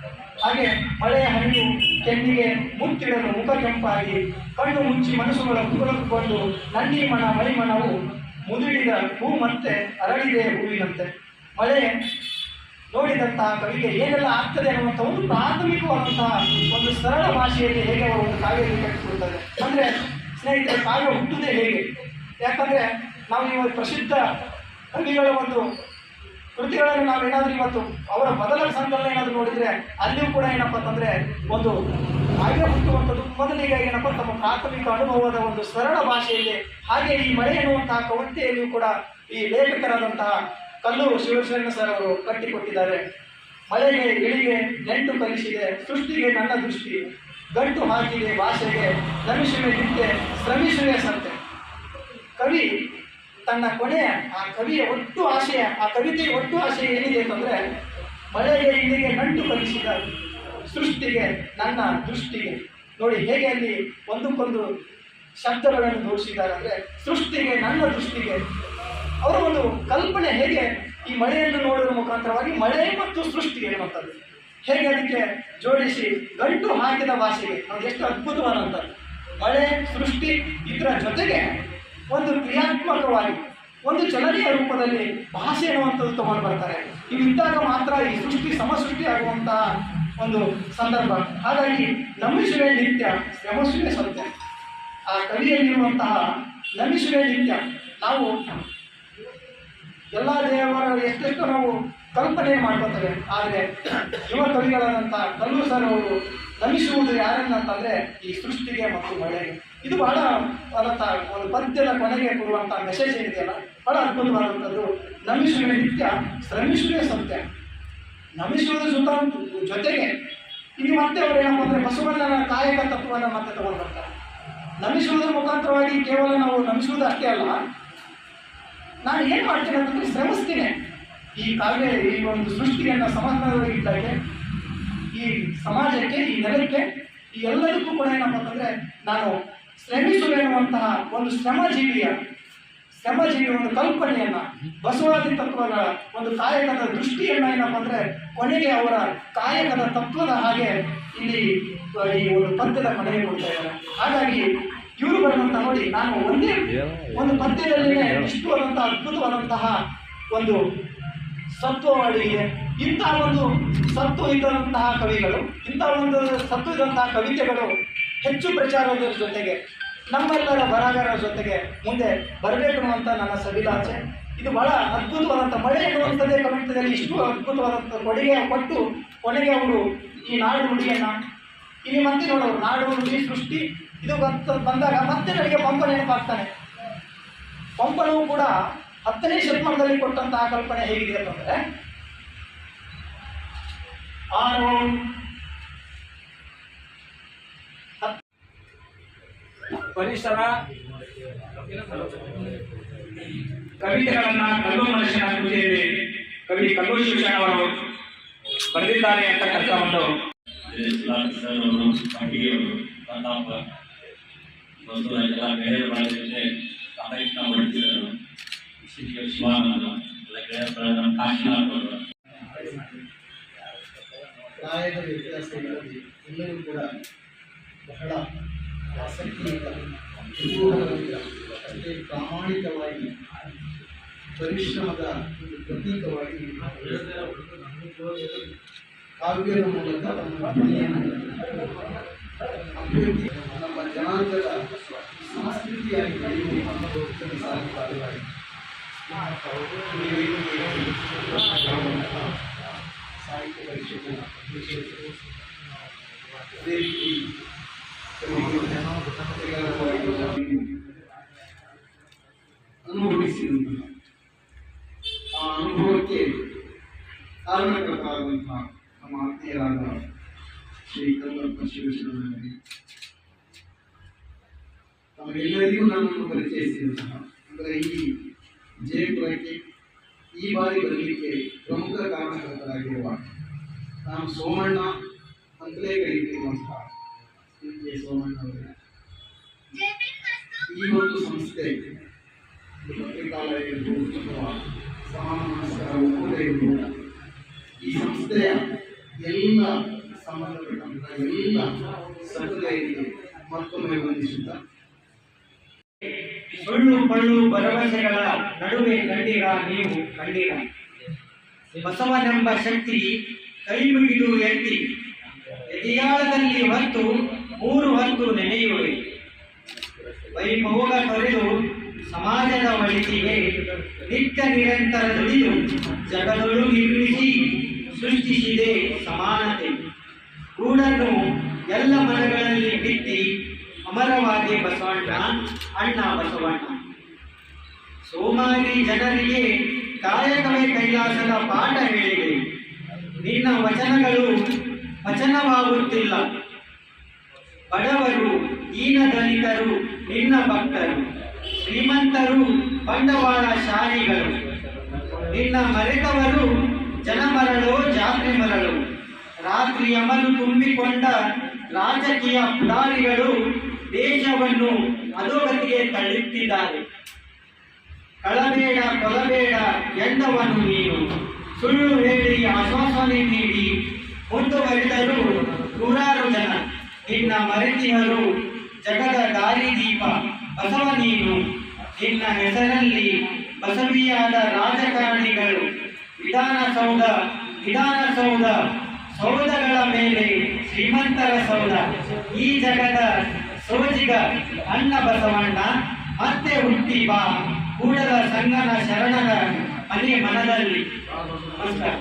ಹಾಗೆ ಮಳೆಯ ಹನಿಯು ಕೆನ್ನಿಗೆ ಮುತ್ತಿಡಲು ಮುಖ ಕೆಂಪಾಗಿ ಕಣ್ಣು ಮುಚ್ಚಿ ಮನಸ್ಸುಗಳ ಕುದುರಕೊಂಡು ನನ್ನಿ ಮನ ಮೈ ಮನವು ಮುದುಡಿದ ಹೂ ಮತ್ತೆ ಅರಳಿದೆ ಹೂವಿನಂತೆ. ಮಳೆ ನೋಡಿದಂತಹ ಕವಿಗೆ ಏನೆಲ್ಲ ಆಗ್ತದೆ ಅನ್ನುವಂಥ ಒಂದು ಪ್ರಾಥಮಿಕವಾದಂತಹ ಒಂದು ಸರಳ ಭಾಷೆಯಲ್ಲಿ ಹೇಗೆ ಅವರು ಒಂದು ಕಾವ್ಯದಲ್ಲಿ ಕಟ್ಟಿಕೊಡ್ತಾರೆ. ಅಂದರೆ ಸ್ನೇಹಿತರೆ, ಕಾವ್ಯ ಹುಟ್ಟುವುದೇ ಹೇಗೆ? ಯಾಕಂದರೆ ನಾವು ಇವಾಗ ಪ್ರಸಿದ್ಧ ಕವಿಗಳ ಒಂದು ಕೃತಿಗಳನ್ನು ನಾವೇನಾದರೂ ಇವತ್ತು ಅವರ ಮೊದಲ ಸಂಕಲನ ಏನಾದರೂ ನೋಡಿದರೆ ಅಲ್ಲಿಯೂ ಕೂಡ ಏನಪ್ಪ ಅಂತಂದರೆ ಒಂದು ಕಾವ್ಯ ಹುಟ್ಟುವಂಥದ್ದು ಮೊದಲಿಗೆ ಏನಪ್ಪ ತಮ್ಮ ಪ್ರಾಥಮಿಕ ಅನುಭವದ ಒಂದು ಸರಳ ಭಾಷೆಯಲ್ಲಿ. ಹಾಗೆ ಈ ಮಳೆ ಎನ್ನುವಂತಹ ಕವಿತೆಯಲ್ಲಿಯೂ ಕೂಡ ಈ ಲೇಖಕರಾದಂತಹ ಕಲ್ಲೂರು ಶಿವಶರಣ ಸರ್ ಅವರು ಕಟ್ಟಿಕೊಟ್ಟಿದ್ದಾರೆ. ಮಳೆಗೆ ಇಳಿಗೆ ನೆಂಟು ಕಲಿಸಿದೆ ಸೃಷ್ಟಿಗೆ ನನ್ನ ದೃಷ್ಟಿ, ಗಂಟು ಹಾಕಿದೆ ಭಾಷೆಗೆ ನಮಿಸುವೆ ನಿತ್ಯ ಶ್ರಮಿಸುವೆ ಸತ್ಯ. ಕವಿ ತನ್ನ ಕೊನೆಯ ಆ ಕವಿಯ ಒಟ್ಟು ಆಶಯ, ಆ ಕವಿತೆಯ ಒಟ್ಟು ಆಶಯ ಏನಿದೆ ಅಂತಂದರೆ ಮಳೆಗೆ ಇಳಿಗೆ ನಂಟು ಕಲಿಸಿದ ಸೃಷ್ಟಿಗೆ ನನ್ನ ದೃಷ್ಟಿಗೆ. ನೋಡಿ ಹೇಗೆ ಅಲ್ಲಿ ಒಂದಕ್ಕೊಂದು ಶಬ್ದಗಳನ್ನು ಜೋಡಿಸಿದ್ದಾರೆ ಅಂದರೆ ಸೃಷ್ಟಿಗೆ ನನ್ನ ದೃಷ್ಟಿಗೆ. ಅವರ ಒಂದು ಕಲ್ಪನೆ ಹೇಗೆ ಈ ಮಳೆಯನ್ನು ನೋಡುವ ಮುಖಾಂತರವಾಗಿ ಮಳೆ ಮತ್ತು ಸೃಷ್ಟಿ ಎನ್ನುವಂಥದ್ದು ಹೇಗೆ ಅದಕ್ಕೆ ಜೋಡಿಸಿ ಗಂಟು ಹಾಕಿದ ಭಾಷೆಗೆ ಅದು ಎಷ್ಟು ಅದ್ಭುತವಾದಂಥದ್ದು. ಮಳೆ ಸೃಷ್ಟಿ ಇದರ ಜೊತೆಗೆ ಒಂದು ಕ್ರಿಯಾತ್ಮಕವಾಗಿ ಒಂದು ಚಲನೆಯ ರೂಪದಲ್ಲಿ ಭಾಷೆ ಎನ್ನುವಂಥದ್ದು ತಗೊಂಡು ಬರ್ತಾರೆ. ಇವಿದ್ದಾಗ ಮಾತ್ರ ಈ ಸೃಷ್ಟಿ ಸಮಸೃಷ್ಟಿ ಆಗುವಂತಹ ಒಂದು ಸಂದರ್ಭ. ಹಾಗಾಗಿ ನಮಿಸುವೆ ನಿತ್ಯ ಶ್ರಮಸುವೆ ಸತ್ಯ. ಆ ಕವಿಯಲ್ಲಿರುವಂತಹ ನಮಿಸುವೆ ನಿತ್ಯ ನಾವು ಎಲ್ಲ ದೇವರ ಎಷ್ಟೆಷ್ಟು ನಾವು ಕಲ್ಪನೆ ಮಾಡ್ಕೊತೇವೆ. ಆದರೆ ಯುವ ಕವಿಗಳಾದಂಥ ಕಲ್ಲೂರು ಸರ್ ಅವರು ನಮಿಸುವುದು ಯಾರನ್ನಂತಂದರೆ ಈ ಸೃಷ್ಟಿಗೆ ಮತ್ತು ಮಳೆಗೆ. ಇದು ಬಹಳ ಆದಂಥ ಒಂದು ಪದ್ಯದ ಕೊನೆಗೆ ಕೊಡುವಂಥ ಮೆಸೇಜ್ ಏನಿದೆಯಲ್ಲ ಬಹಳ ಅದ್ಭುತವಾದಂಥದ್ದು. ನಮಿಸುವೆ ನಿತ್ಯ ಶ್ರಮಿಸುವೆ ಸತ್ಯ. ನಮಿಸುವುದು ಜೊತೆಗೆ ಇದು ಮತ್ತೆ ಅವರು ಏನಪ್ಪ ಅಂದರೆ ಬಸವಣ್ಣನ ಕಾಯಕ ತತ್ವವನ್ನು ಮತ್ತೆ ತಗೊಂಡು ಬರ್ತಾರೆ. ನಮಿಸುವುದರ ಮುಖಾಂತರವಾಗಿ ಕೇವಲ ನಾವು ನಮಿಸುವುದು ಅಷ್ಟೇ ಅಲ್ಲ, ನಾನು ಏನು ಮಾಡ್ತೇನೆ ಅಂತಂದರೆ ಶ್ರಮಿಸ್ತೀನಿ. ಈ ಕಾವ್ಯ ಈ ಒಂದು ಸೃಷ್ಟಿಯನ್ನು ಸಮಾಧಾನವಾಗಿದ್ದಾಗೆ ಈ ಸಮಾಜಕ್ಕೆ ಈ ನೆಲಕ್ಕೆ ಈ ಎಲ್ಲದಕ್ಕೂ ಕೂಡ ಏನಪ್ಪ ಅಂತಂದರೆ ನಾನು ಶ್ರಮಿಸುವೆ ಎನ್ನುವಂತಹ ಒಂದು ಶ್ರಮಜೀವಿಯ ಒಂದು ಕಲ್ಪನೆಯನ್ನು ಬಸವಾದಿ ತತ್ವಗಳ ಒಂದು ಕಾಯಕದ ದೃಷ್ಟಿಯನ್ನು ಏನಪ್ಪ ಅಂದರೆ ಕೊನೆಗೆ ಅವರ ಕಾಯಕದ ತತ್ವದ ಹಾಗೆ ಇಲ್ಲಿ ಈ ಒಂದು ಪದ್ಯದ ಕೊನೆಗೆ ಕೊಡ್ತಾ ಇದ್ದಾರೆ. ಹಾಗಾಗಿ ಇವರು ಬರುವಂತ ನೋಡಿ ನಾನು ಒಂದೇ ಒಂದು ಪದ್ಯದಲ್ಲಿಯೇ ಇಷ್ಟು ಆದಂತಹ ಅದ್ಭುತವಾದಂತಹ ಒಂದು ಸತ್ವವಾಡಿಗೆ ಇಂತಹ ಒಂದು ಸತ್ವ ಇದ್ದಂತಹ ಕವಿಗಳು, ಇಂತಹ ಒಂದು ಸತ್ವ ಇದ್ದಂತಹ ಕವಿತೆಗಳು ಹೆಚ್ಚು ಪ್ರಚಾರದ ಜೊತೆಗೆ ನಮ್ಮೆಲ್ಲರ ಬರಹಗಾರರ ಜೊತೆಗೆ ಮುಂದೆ ಬರಬೇಕು ಅನ್ನುವಂಥ ನನ್ನ ಸವಿಲಾಚೆ. ಇದು ಬಹಳ ಅದ್ಭುತವಾದಂಥ ಮಳೆ ಎನ್ನುವಂಥದ್ದೇ ಕವಿತೆಯಲ್ಲಿ ಇಷ್ಟು ಅದ್ಭುತವಾದಂಥ ಕೊಡುಗೆ ಕೊಟ್ಟು ಕೊನೆಗೆ ಅವರು ಈ ನಾಡು ನುಡಿಯನ್ನು ಇಲ್ಲಿ ಮತ್ತೆ ನೋಡೋರು ನಾಡು ನುಡಿ ಸೃಷ್ಟಿ ಇದು ಬಂದಾಗ ಮತ್ತೆ ನನಗೆ ಪಂಪ ನೆನಪಾಗ್ತಾನೆ. ಪಂಪನೂ ಕೂಡ 10ನೇ ಶತಮಾನದಲ್ಲಿ ಕೊಟ್ಟಂತಹ ಕಲ್ಪನೆ ಹೇಗಿದೆ ಅಂತಂದರೆ ಪರಿಸರ ಕವಿತೆಗಳನ್ನ ಕಲ್ಲು ಮನುಷ್ಯನ ಕೃತಿಯಲ್ಲಿ ಕವಿ ಕಲ್ಲೂರು ಶಿವಶರಣ ಅವರು ಬರೆದಿದ್ದಾರೆ ಅಂತಕ್ಕಂಥ ಒಂದು ಎಲ್ಲ ಗೆಳೆಯರು ಮಾಡಿದ್ರೆ ಸಾಕಷ್ಟು ನಾವು ಹೊಡ್ತಿದ್ರು ಶಿವಾನಂದ ಎಲ್ಲ ಗೆಳೆಯರು ಕಾಶಿನಾಥ್ ಪ್ರಾಯದ ವ್ಯತ್ಯಾಸ ಇಲ್ಲದೆ ಎಲ್ಲರೂ ಕೂಡ ಬಹಳ ಆಸಕ್ತಿಯಿಂದ ಕುತೂಹಲದಿಂದ ಅಷ್ಟೇ ಪ್ರಾಮಾಣಿಕವಾಗಿ ಪರಿಶ್ರಮದ ಒಂದು ಪ್ರತೀಕವಾಗಿ ಕಾವ್ಯದ ಮೂಲಕ ನಮ್ಮ ಧ್ವನಿಯನ್ನು ಅಭಿವೃದ್ಧಿ ನಮ್ಮ ಜನಾಂಗದ ಸಂಸ್ಕೃತಿಯಾಗಿ ಬೆಳೆಯುವುದು ಸಾಧ್ಯವಾಗಿದೆ. ಸಾಹಿತ್ಯ ಪರಿಷತ್ತಿನ ಅಧ್ಯಕ್ಷರು, ಅದೇ ರೀತಿ ಅನುಭವಿಸಿದಂತಹ ಆ ಅನುಭವಕ್ಕೆ ಕಾರಣಕರ್ತರಾದಂತಹ ನಮ್ಮ ಆತ್ಮೀಯರಾದ ಶ್ರೀ ಕಲ್ಲಪ್ಪ ಶಿವಶರಣರಿಗೆ ತಮಗೆಲ್ಲರಿಗೂ ನನ್ನನ್ನು ಪರಿಚಯಿಸಿದಂತಹ ಅಂದರೆ ಈ ಜಯಪುರಕ್ಕೆ ಈ ಬಾರಿ ಬರಲಿಕ್ಕೆ ಪ್ರಮುಖ ಕಾರಣಕರ್ತರಾಗಿರುವ ನಾನು ಸೋಮಣ್ಣ ಅಂತಲೇ ಕರೀತಿರುವಂತಹ ಕೆ ಸೋಮಣ್ಣ ಅವರೇ, ಈ ಒಂದು ಸಂಸ್ಥೆ ಪತ್ರಿಕಾಲಯ ಇರ್ಬೋದು ಅಥವಾ ಸಮಾನ ಮನಸ್ಕರ ಒಕ್ಕೂಟ ಇರ್ಬೋದು, ಈ ಸಂಸ್ಥೆಯ ಎಲ್ಲ ಸಂಬಂಧಪಟ್ಟಂತಹ ಎಲ್ಲ ಸಹೃದಯರಿಗೆ ಮತ್ತೊಮ್ಮೆ ವಂದಿಸುತ್ತಾ, ಸುಳ್ಳು ಪಳ್ಳು ಭರವಸೆಗಳ ನಡುವೆ ಕಂಡಿರ ನೀವು ಕಂಡಿರ ಬಸವನೆಂಬ ಶಕ್ತಿ ಕೈ ಮುಗಿದು ಎತ್ತಿ ಎದೆಯಾಳದಲ್ಲಿ ಹೊತ್ತು 3 ಹೊತ್ತು ನೆನೆಯುವೆ. ವೈಭೋಗ ತೊರೆದು ಸಮಾಜದ ಒಳಿತಿಗೆ ನಿತ್ಯ ನಿರಂತರ ದುಡಿದು ಜಗದೊಳು ನಿರ್ಮಿಸಿ ಸೃಷ್ಟಿಸಿದೆ ಸಮಾನತೆ. ಗೂಡನ್ನು ಎಲ್ಲ ಮನಗಳಲ್ಲಿ ಬಿತ್ತಿ ಅಮರವಾದಿ ಬಸವಣ್ಣ ಅಣ್ಣ ಬಸವಣ್ಣ. ಸೋಮಾರಿ ಜನರಿಗೆ ಕಾಯಕವೇ ಕೈಲಾಸದ ಪಾಠ ಹೇಳಿದೆ. ನಿನ್ನ ವಚನಗಳು ವಚನವಾಗುತ್ತಿಲ್ಲ. ಬಡವರು ದೀನದಲಿತರು ನಿನ್ನ ಭಕ್ತರು, ಶ್ರೀಮಂತರು ಬಂಡವಾಳಶಾಹಿಗಳು. ನಿನ್ನ ಮರೆತವರು ಜನ ಮರಳು ಜಾತ್ರೆ ಮರಳು. ರಾತ್ರಿ ಅಮಲು ತುಂಬಿಕೊಂಡ ರಾಜಕೀಯ ಪುಡಾರಿಗಳು ದೇಶವನ್ನು ಅಧೋಗತಿಗೆ ತಳ್ಳುತ್ತಿದ್ದಾರೆ. ಕಳಬೇಡ ಕೊಲಬೇಡ ಎಂದವನು ನೀನು. ಸುಳ್ಳು ಹೇಳಿ ಆಶ್ವಾಸನೆ ನೀಡಿ ಮುಂದುವರಿದರು ನೂರಾರು ಜನ. ನಿನ್ನ ಮರೆತಿಹರು ಜಗದ ದಾರಿದೀಪ ಬಸವ ನೀನು. ನಿನ್ನ ಹೆಸರಲ್ಲಿ ಬಸವಿಯಾದ ರಾಜಕಾರಣಿಗಳು ವಿಧಾನಸೌಧ ಸೌಧಗಳ ಮೇಲೆ ಶ್ರೀಮಂತರ ಸೌಧ. ಈ ಜಗದ ಸೋಜಿಗ ಅಣ್ಣ ಬಸವಣ್ಣ ಮತ್ತೆ ಹುಟ್ಟಿ ಬಾ ಕೂಡಲ ಸಂಗನ ಶರಣರ ಮನೆ ಮನದಲ್ಲಿ. ನಮಸ್ಕಾರ.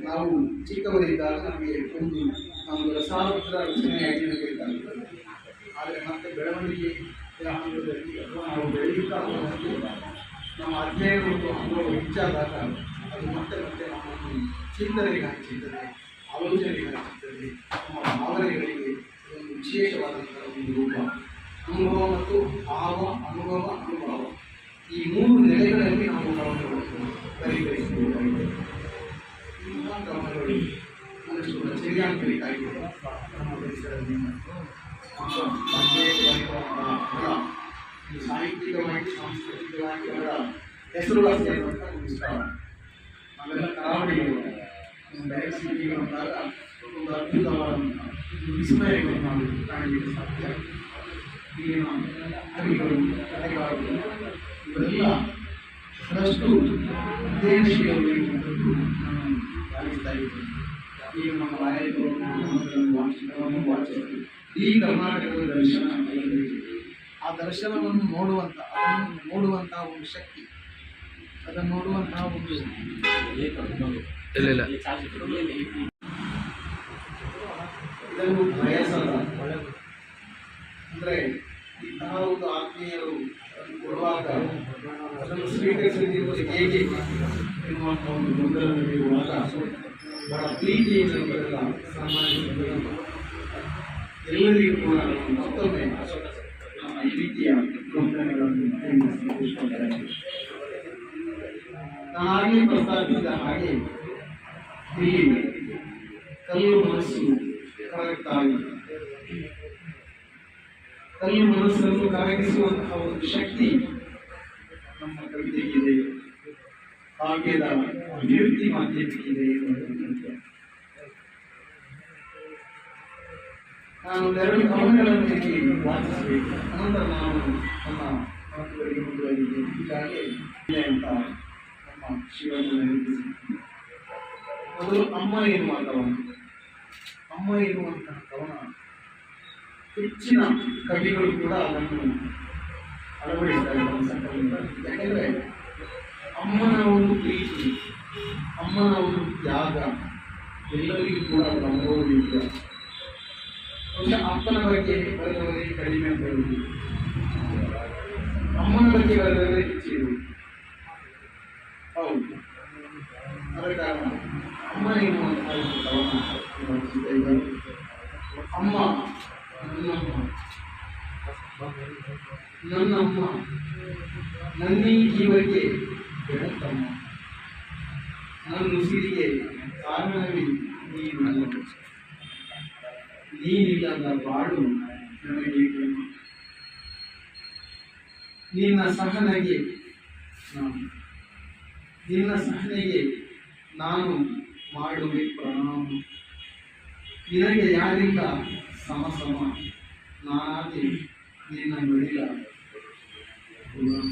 ನಾವು ಚಿಕ್ಕವರಿದ್ದಾಗ ನಮಗೆ ಒಂದು ರಸಾವೃತ ರಚನೆಯಾಗಿ ನಮಗೆ, ಆದರೆ ಮತ್ತೆ ಬೆಳವಣಿಗೆ ಹಂತದಲ್ಲಿ ಅಥವಾ ನಾವು ಬೆಳೆಯುತ್ತಾ ಹೋದಂತೆ ನಮ್ಮ ಅಧ್ಯಯನ ಮತ್ತು ಅನುಭವ ಹೆಚ್ಚಾದಾಗ ಅದು ಮತ್ತೆ ನಮ್ಮನ್ನು ಚಿಂತನೆಗೆ ಹಂಚಿರ್ತದೆ, ಆಲೋಚನೆಗೆ ಹಂಚಿರ್ತದೆ, ನಮ್ಮ ಭಾವನೆಗಳಿಗೆ ಒಂದು ವಿಶೇಷವಾದಂತಹ ಒಂದು ರೂಪ. ಅನುಭವ ಮತ್ತು ಅನುಭವ ಈ 3 ನೆಲೆಗಳಲ್ಲಿ ನಾವು ಗಮನಗಳನ್ನು ಪರಿಗಣಿಸಬೇಕಾಗಿದೆ. ಇಂತಹ ಗಮನಗಳು ಮನುಷ್ಯನ ಸರಿಯಾಗಬೇಕಾಗಿದೆ. ನಮ್ಮ ಪರಿಸರದಲ್ಲಿ ಸಾಹಿತ್ಯಿಕವಾಗಿ ಸಾಂಸ್ಕೃತಿಕವಾಗಿ ಅವರ ಹೆಸರುವಾಸಿ ಅನ್ನುವಂಥ ಒಂದು ಸ್ಥಳ. ನಾವೆಲ್ಲ ಕರಾವಳಿಗಳು ಡೈರೆಕ್ಟ್ ಸಿಟಿಗೆ ಬಂದಾಗ ಒಂದು ಅದ್ಭುತವಾದಂಥ ವಿಸ್ಮಯಗಳು ನಾವು ಕಾಣಲಿಕ್ಕೆ ಸಾಧ್ಯ. ಇಲ್ಲಿನ ಕವಿಗಳು, ಕಲೆಗಾರರು ಇವರೆಲ್ಲ ಬಹಳಷ್ಟು ಉದ್ದೇಶೀಯರು ನಾನು ಭಾವಿಸ್ತಾ ಇದ್ದೇನೆ. ಈಗ ನಮ್ಮ ರಾಯರು ವಾಚಿಸಿದ್ರು ಈ ಕರ್ನಾಟಕದ ದರ್ಶನ. ಆ ದರ್ಶನವನ್ನು ನೋಡುವಂತಹ ಒಂದು ಶಕ್ತಿ, ಅದನ್ನು ನೋಡುವಂತಹ ಒಂದು ಇದನ್ನು ಬಯಸಲ್ಲ. ಅಂದರೆ ಇಂತಹ ಒಂದು ಆತ್ಮೀಯರು ಕೊಡುವಾಗ ಅದನ್ನು ಸ್ವೀಕರಿಸುವುದು ಹೇಗೆ ಎನ್ನುವಂಥ ಒಂದು ಗೊಂದಲ ನಡೆಯುವಾಗ ಬಹಳ ಪ್ರೀತಿಯಿಂದ ಇವರೆಲ್ಲ ಸನ್ಮಾನಿಸಿದರು. ಎಲ್ಲರಿಗೂ ಕೂಡ ಮತ್ತೊಮ್ಮೆ ನಮ್ಮ ಈ ರೀತಿಯ ಗೊಂದಲಗಳನ್ನು ನಾನು ಆಗಲೇ ಪ್ರಸ್ತಾಪಿಸಿದ ಹಾಗೆ ಇಲ್ಲಿ ಕಲ್ಲು ಮನಸ್ಸು ಕರಗುತ್ತಾಗಿ ಕಲ್ಲು ಮನಸ್ಸನ್ನು ಕರಗಿಸುವಂತಹ ಒಂದು ಶಕ್ತಿ ನಮ್ಮ ಕವಿತೆಗಿದೆ, ಕಾವ್ಯದ ಅಭಿವೃದ್ಧಿ ಮಾಧ್ಯಮಕ್ಕಿದೆ. ನಾನು 2 ಕವನಗಳನ್ನು ಇಲ್ಲಿ ವಾಚಿಸಬೇಕು. ಅನಂತರ ನಾನು ನನ್ನ ಮಾತುಗಳಿಗೆ ಮುಂದುವರಿದೆ. ಹೀಗಾಗಿ ಇದೆ ಅಂತ ನಮ್ಮ ಶಿವಣ್ಣ ನೆನಪಿಸಿ ಮೊದಲು ಅಮ್ಮ ಎನ್ನುವ ಕವನ. ಅಮ್ಮ ಎನ್ನುವಂತಹ ಕವನ ಹೆಚ್ಚಿನ ಕವಿಗಳು ಕೂಡ ಅದನ್ನು ಅಳವಡಿಸ್ತಾರೆ ತಮ್ಮ ಸಂಕಲನದಲ್ಲಿ. ಯಾಕೆಂದರೆ ಅಮ್ಮನ ಒಂದು ಪ್ರೀತಿ, ಅಮ್ಮನ ಒಂದು ತ್ಯಾಗ ಎಲ್ಲರಿಗೂ ಕೂಡ ಅದು ಅನುಭವವಿಲ್ಲ. ಬಹುಶಃ ಅಪ್ಪನ ಬಗ್ಗೆ ಬರೆದವರಿಗೆ ಕಡಿಮೆ ಅಂತ ಹೇಳುವುದು, ಅಮ್ಮನ ಬಗ್ಗೆ ಬರೆದವರೇ ಹೆಚ್ಚಿರುವುದು. ಹೌದು, ಅದರ ಕಾರಣ ಅಮ್ಮ ಎನ್ನುವಂತಹ ಒಂದು ಕವನ ರಚಿಸ್ತಾ ಇದ್ದಾರೆ. ಅಮ್ಮ ನನ್ನಮ್ಮ, ನನ್ನೀ ಜೀವಕ್ಕೆ ಬೆಳಕಮ್ಮ, ನನ್ನ ಉಸಿರಿಗೆ ಕಾರಣವೇ ನೀನು, ನೀನಿಲ್ಲದ ಬಾಳು ನನಗೆ ಪ್ರೇಮ, ನಿನ್ನ ಸಹನೆಗೆ ನಾನು ಮಾಡುವೆ ಪ್ರಣಾಮ, ನಿನಗೆ ಯಾರಿಂದ ಸಮಸಮ, ನಾನಾದೆ ನಿನ್ನ ನುಡಿಯ ಗುಲಾಮ.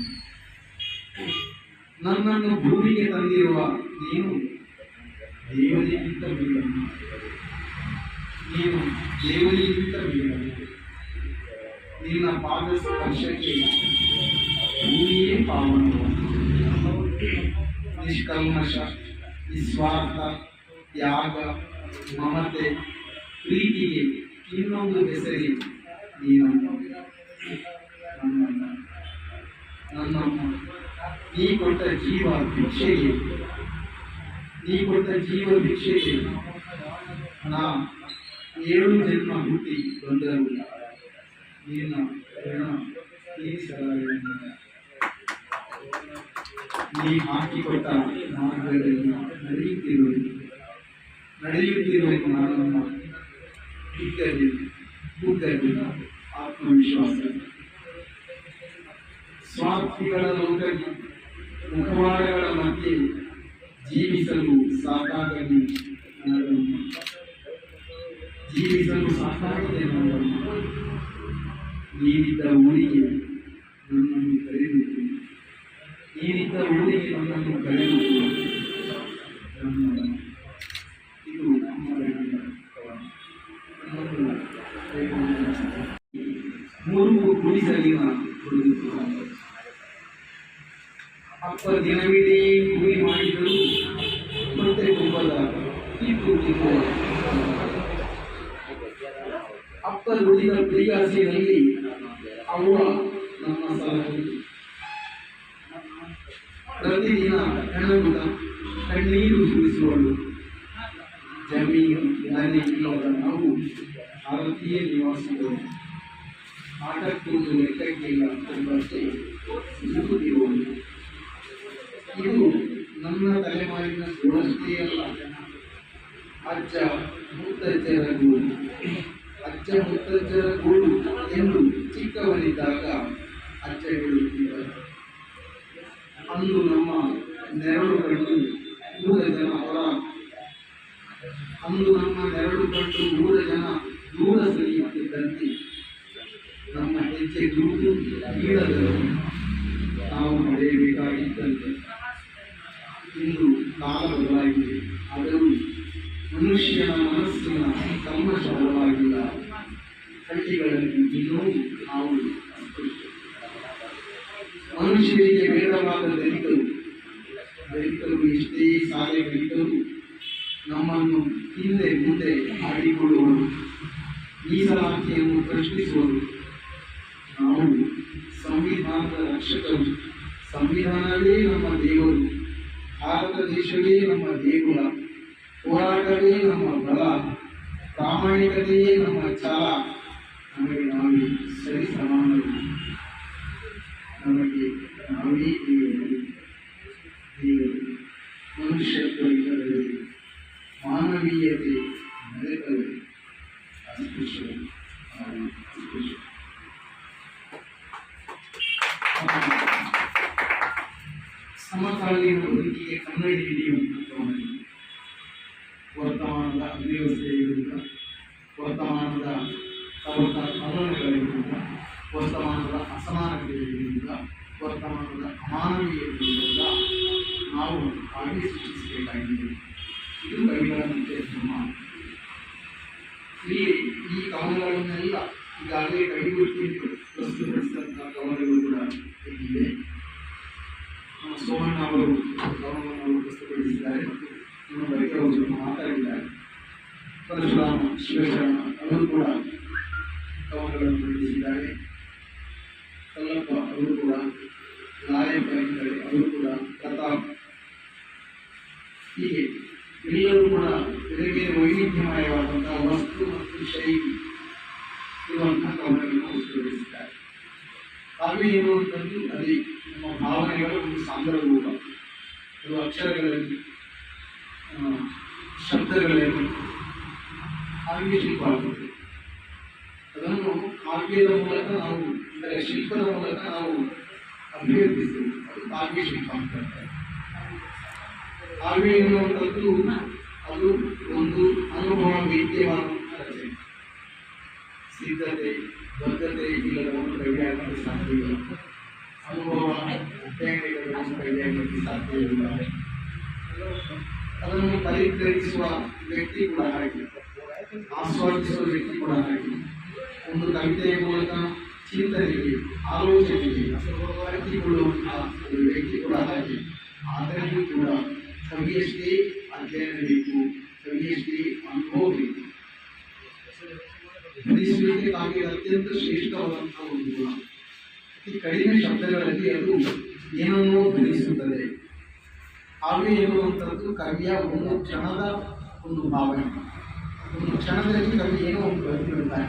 ನನ್ನನ್ನು ಭೂಮಿಗೆ ತಂದಿರುವ ನೀನು ದೇವರಿಗಿಂತ ಮೇಲಮ್ಮ, ನೀನು ದೇವರಿಗಿಂತ ಮೇಲಮ್ಮ, ನಿನ್ನ ಪಾದ ಸ್ಪರ್ಶಕ್ಕೆ ಭೂಮಿಯೇ ಪಾವನ. ನಿಷ್ಕಲ್ಮಶ, ನಿಸ್ವಾರ್ಥ, ತ್ಯಾಗ, ಮಮತೆ, ಪ್ರೀತಿಗೆ ಇನ್ನೊಂದು ಹೆಸರಿ ನೀನಮ್ಮ, ನನ್ನಮ್ಮ. ನೀ ಕೊಟ್ಟ ಜೀವ ಭಿಕ್ಷೆಗೆ ನಾ 7 ಜನ್ಮ ಹುಟ್ಟಿ ಬಂದರು ನಿನ್ನ ಋಣ ತೀರಿಸಲಾರೆ. ನೀ ಹಾಕಿಕೊಟ್ಟ ಮಾರ್ಗದಲ್ಲಿ ನಡೆಯುತ್ತಿರುವುದು ನಾನಮ್ಮ. ಬುದ್ಧಿ ಆತ್ಮವಿಶ್ವಾಸ, ಸ್ವಾರ್ಥಿಗಳ ಲೋಕದಲ್ಲಿ ಮುಖವಾಡಗಳ ಮಧ್ಯೆ ಜೀವಿಸಲು ಸಾಕಾಗಲಿ ನಾನಮ್ಮ, ಜೀವಿಸಲು ಸಾಕಾಗಿದೆ ನಾನಮ್ಮ. ನೀನಿದ್ದ ಊರಿಗೆ ನನ್ನನ್ನು ಕರೆದಿತ್ತು, ನೀನಿದ್ದ ಊರಿಗೆ ನನ್ನನ್ನು ಕರೆದಿತ್ತು. ಇದು ಅಮ್ಮನ ಕವನ. 3 ಗುಡಿಸಲಿನ ಹುಡುಗ ಅಪ್ಪ ದಿನವಿಡೀ ಕೂಲಿ ಮಾಡಿದರೂ ಮತ್ತೆ ಕುಂಬದ ಕಿತ್ತು ತಿನ್ನುವ ಅಪ್ಪ ದುಡಿದ ಪ್ರಿಯಾಸಿನಲ್ಲಿ ಅವ್ವ ನಮ್ಮ ಸಲಹೆ. ಪ್ರತಿದಿನ ಹೆಣಗುದ ಕಣ್ಣೀರು ಸುರಿಸುವಳು. ಜಮೀನು ಮನೆ ಇಲ್ಲದ ನಾವು ಭಾರತೀಯ ನಿವಾಸಿಗಳು. ಆಟಕ್ಕೂದು ಲೆಕ್ಕಕ್ಕಿಲ್ಲ ಎಂಬಷ್ಟೇ ಸಿಗುತ್ತಿರುವುದು. ಇದು ನನ್ನ ತಲೆಮಾರಿನ ಗೋಳಷ್ಟೇ ಅಲ್ಲ, ಅಜ್ಜ ಮುತ್ತಜ್ಜರ ಗೂಡು ಎಂದು ಚಿಕ್ಕವನಿದ್ದಾಗ ಅಜ್ಜ ಹೇಳುತ್ತಿದ್ದರು. ಅಂದು ನಮ್ಮ ನೆರಳು ಕಂಡು 3 ಜನ ದೂರ ಸರಿಯುತ್ತಿದ್ದಂತೆ ನಮ್ಮ ಹೆಜ್ಜೆ ಗುರುತು ಕೀಳದರು ನಾವು ನಡೆಯಬೇಕಾಗಿದ್ದಂತೆ. ಇಂದು ಕಾಲ ಬದಲಾಗಿದೆ, ಆದರೂ ಮನುಷ್ಯನ ಮನಸ್ಸಿನ ಕಲ್ಮಶ ಬದಲಾಗಿಲ್ಲ. ಹಳ್ಳಿಗಳಲ್ಲಿ ಇನ್ನೂ ನಾವು ಮನುಷ್ಯರಿಗೆ ಬೇಡವಾದ ದಲಿತರು ಎಷ್ಟೇ ಸಾಲೆ ಕಲಿತರು ನಮ್ಮನ್ನು ಹಿಂದೆ ಮುಂದೆ ಆಡಿಕೊಳ್ಳುವರು, ಮೀಸಲಾತಿಯನ್ನು ಪ್ರಶ್ನಿಸುವರು. ನಾವು ಸಂವಿಧಾನದ ರಕ್ಷಕರು, ಸಂವಿಧಾನವೇ ನಮ್ಮ ದೇವರು, ಭಾರತ ದೇಶವೇ ನಮ್ಮ ದೇಗುಲ, ಹೋರಾಟವೇ ನಮ್ಮ ಬಲ, ಪ್ರಾಮಾಣಿಕತೆಯೇ ನಮ್ಮ ಛಲ. ನಮಗೆ ನಾವೇ ಸರಿ ಸಮಾನರು, ನಮಗೆ ನಾವೇ ದೇವರು. ಮನುಷ್ಯತ್ವ ಇಲ್ಲದೆ ಮಾನವೀಯತೆ ನಡೆತವೆ ಅಸ್ಪೃಶ್ಯ. ಸಮಕಾಲೀನ ಬದುಕಿಗೆ ಕನ್ನಡಿ ಹಿಡಿಯುವಂಥ ವರ್ತಮಾನದ ಅವ್ಯವಸ್ಥೆಯ ವಿರುದ್ಧ, ವರ್ತಮಾನದ ಕವನಗಳ ವಿರುದ್ಧ, ವರ್ತಮಾನದ ಅಸಮಾನತೆಯ ವಿರುದ್ಧ ವರ್ತಮಾನದ ಅಮಾನವೀಯತೆಯಿಂದ ನಾವು ಕಾವ್ಯ ಸೃಷ್ಟಿಸಬೇಕಾಗಿದೆ. ಇದು ಕವಿಗಳ ನಿರ್ದೇಶನ. ಇಲ್ಲಿ ಈ ಕವನಗಳನ್ನೆಲ್ಲ ಈಗಾಗಲೇ ಕವಿಗೊತ್ತಿದ್ದು ಪ್ರಸ್ತುತಪಡಿಸಿದಂತಹ ಕವನಗಳು ಕೂಡ ಇಲ್ಲಿವೆ. ಸೋಮಣ್ಣ ಅವರು ಕವನವನ್ನು ಪ್ರಸ್ತುತಪಡಿಸಿದ್ದಾರೆ ಮತ್ತು ಇನ್ನೊಬ್ಬರಿಗೆ ಅವರು ಮಾತಾಡಿದ್ದಾರೆ. ಪರಶುರಾಮ ಶಿವಶರಣ ಅವರು ಕೂಡ ಕವನಗಳನ್ನು ಮಂಡಿಸಿದ್ದಾರೆ. ಕಲ್ಲಪ್ಪ ಅವರು ಕೂಡ, ನಾಯಕ ಇದ್ದಾರೆ ಅವರು ಕೂಡ, ಪ್ರತಾಪ್, ಹೀಗೆ ಎಲ್ಲರೂ ಕೂಡ ಇದಕ್ಕೆ ವೈವಿಧ್ಯಮಯವಾದಂತಹ ವಸ್ತು ಮತ್ತು ಶೈಲಿ ಇರುವಂತಹ ಕವನಗಳನ್ನು ಪ್ರಸ್ತುತಪಡಿಸಿದ್ದಾರೆ. ಕಾವ್ಯ ಎನ್ನುವಂಥದ್ದು ಅದೇ ನಮ್ಮ ಭಾವನೆಗಳ ಒಂದು ಸಾಂದ್ರರೂಪ. ಅದು ಅಕ್ಷರಗಳಲ್ಲಿ, ಶಬ್ದಗಳಲ್ಲಿ ಕಾವ್ಯ ಶಿಲ್ಪವಾಗುತ್ತದೆ. ಅದನ್ನು ಕಾವ್ಯದ ಮೂಲಕ ನಾವು, ಅಂದರೆ ಶಿಲ್ಪದ ಮೂಲಕ ನಾವು ಅಭಿವ್ಯಕ್ತಿಸ್ತೇವೆ. ಅದು ಕಾವ್ಯ ಶಿಲ್ಪ ಅಂತ ಹೇಳ್ತಾರೆ. ಕಾವ್ಯ ಎನ್ನುವಂಥದ್ದು ಅದು ಒಂದು ಅನುಭವ ವೇದ್ಯವಾದಂತಹ ರಚನೆ. ಸಿದ್ಧತೆ ಬದ್ಧತೆ ಇಲ್ಲದ ಒಂದು ಕವಿಯಾಗಲು ಸಾಧ್ಯವಿಲ್ಲ. ಅನುಭವ ಅಧ್ಯಯನಗಳ ಒಂದು ಕವಿಯಾಗಲಿಕ್ಕೆ ಸಾಧ್ಯವಿಲ್ಲ. ಅದನ್ನು ಪರಿಗ್ರಹಿಸುವ ವ್ಯಕ್ತಿ ಕೂಡ ಹಾಗೆ, ಆಸ್ವಾದಿಸುವ ವ್ಯಕ್ತಿ ಕೂಡ ಹಾಗೆ. ಒಂದು ಕವಿತೆಯ ಮೂಲಕ ಚಿಂತನೆಗೆ, ಆಲೋಚನೆಗೆ ಅರಿತುಕೊಳ್ಳುವಂತಹ ಒಂದು ವ್ಯಕ್ತಿ ಕೂಡ ಹಾಗೆ. ಆದರೆಯೂ ಕೂಡ ಕವಿಯಷ್ಟೇ ಅಧ್ಯಯನ ಬೇಕು, ಕವಿಯಷ್ಟೇ ಅನುಭವ ಬೇಕು. ಧ್ವನಿಸುವಿಕೆ ಕಾವ್ಯದ ಅತ್ಯಂತ ಶ್ರೇಷ್ಠವಾದಂತಹ ಒಂದು ಗುಣ. ಅತಿ ಕಡಿಮೆ ಶಬ್ದಗಳಲ್ಲಿ ಅದು ಏನನ್ನೋ ಧ್ವನಿಸುತ್ತದೆ. ಕಾವ್ಯ ಎನ್ನುವಂಥದ್ದು ಕವಿಯ ಒಂದು ಕ್ಷಣದ ಒಂದು ಭಾವನೆ. ಒಂದು ಕ್ಷಣದಲ್ಲಿ ಕವಿ ಏನೋ ಒಂದು ಬರೆದಿರುತ್ತಾನೆ.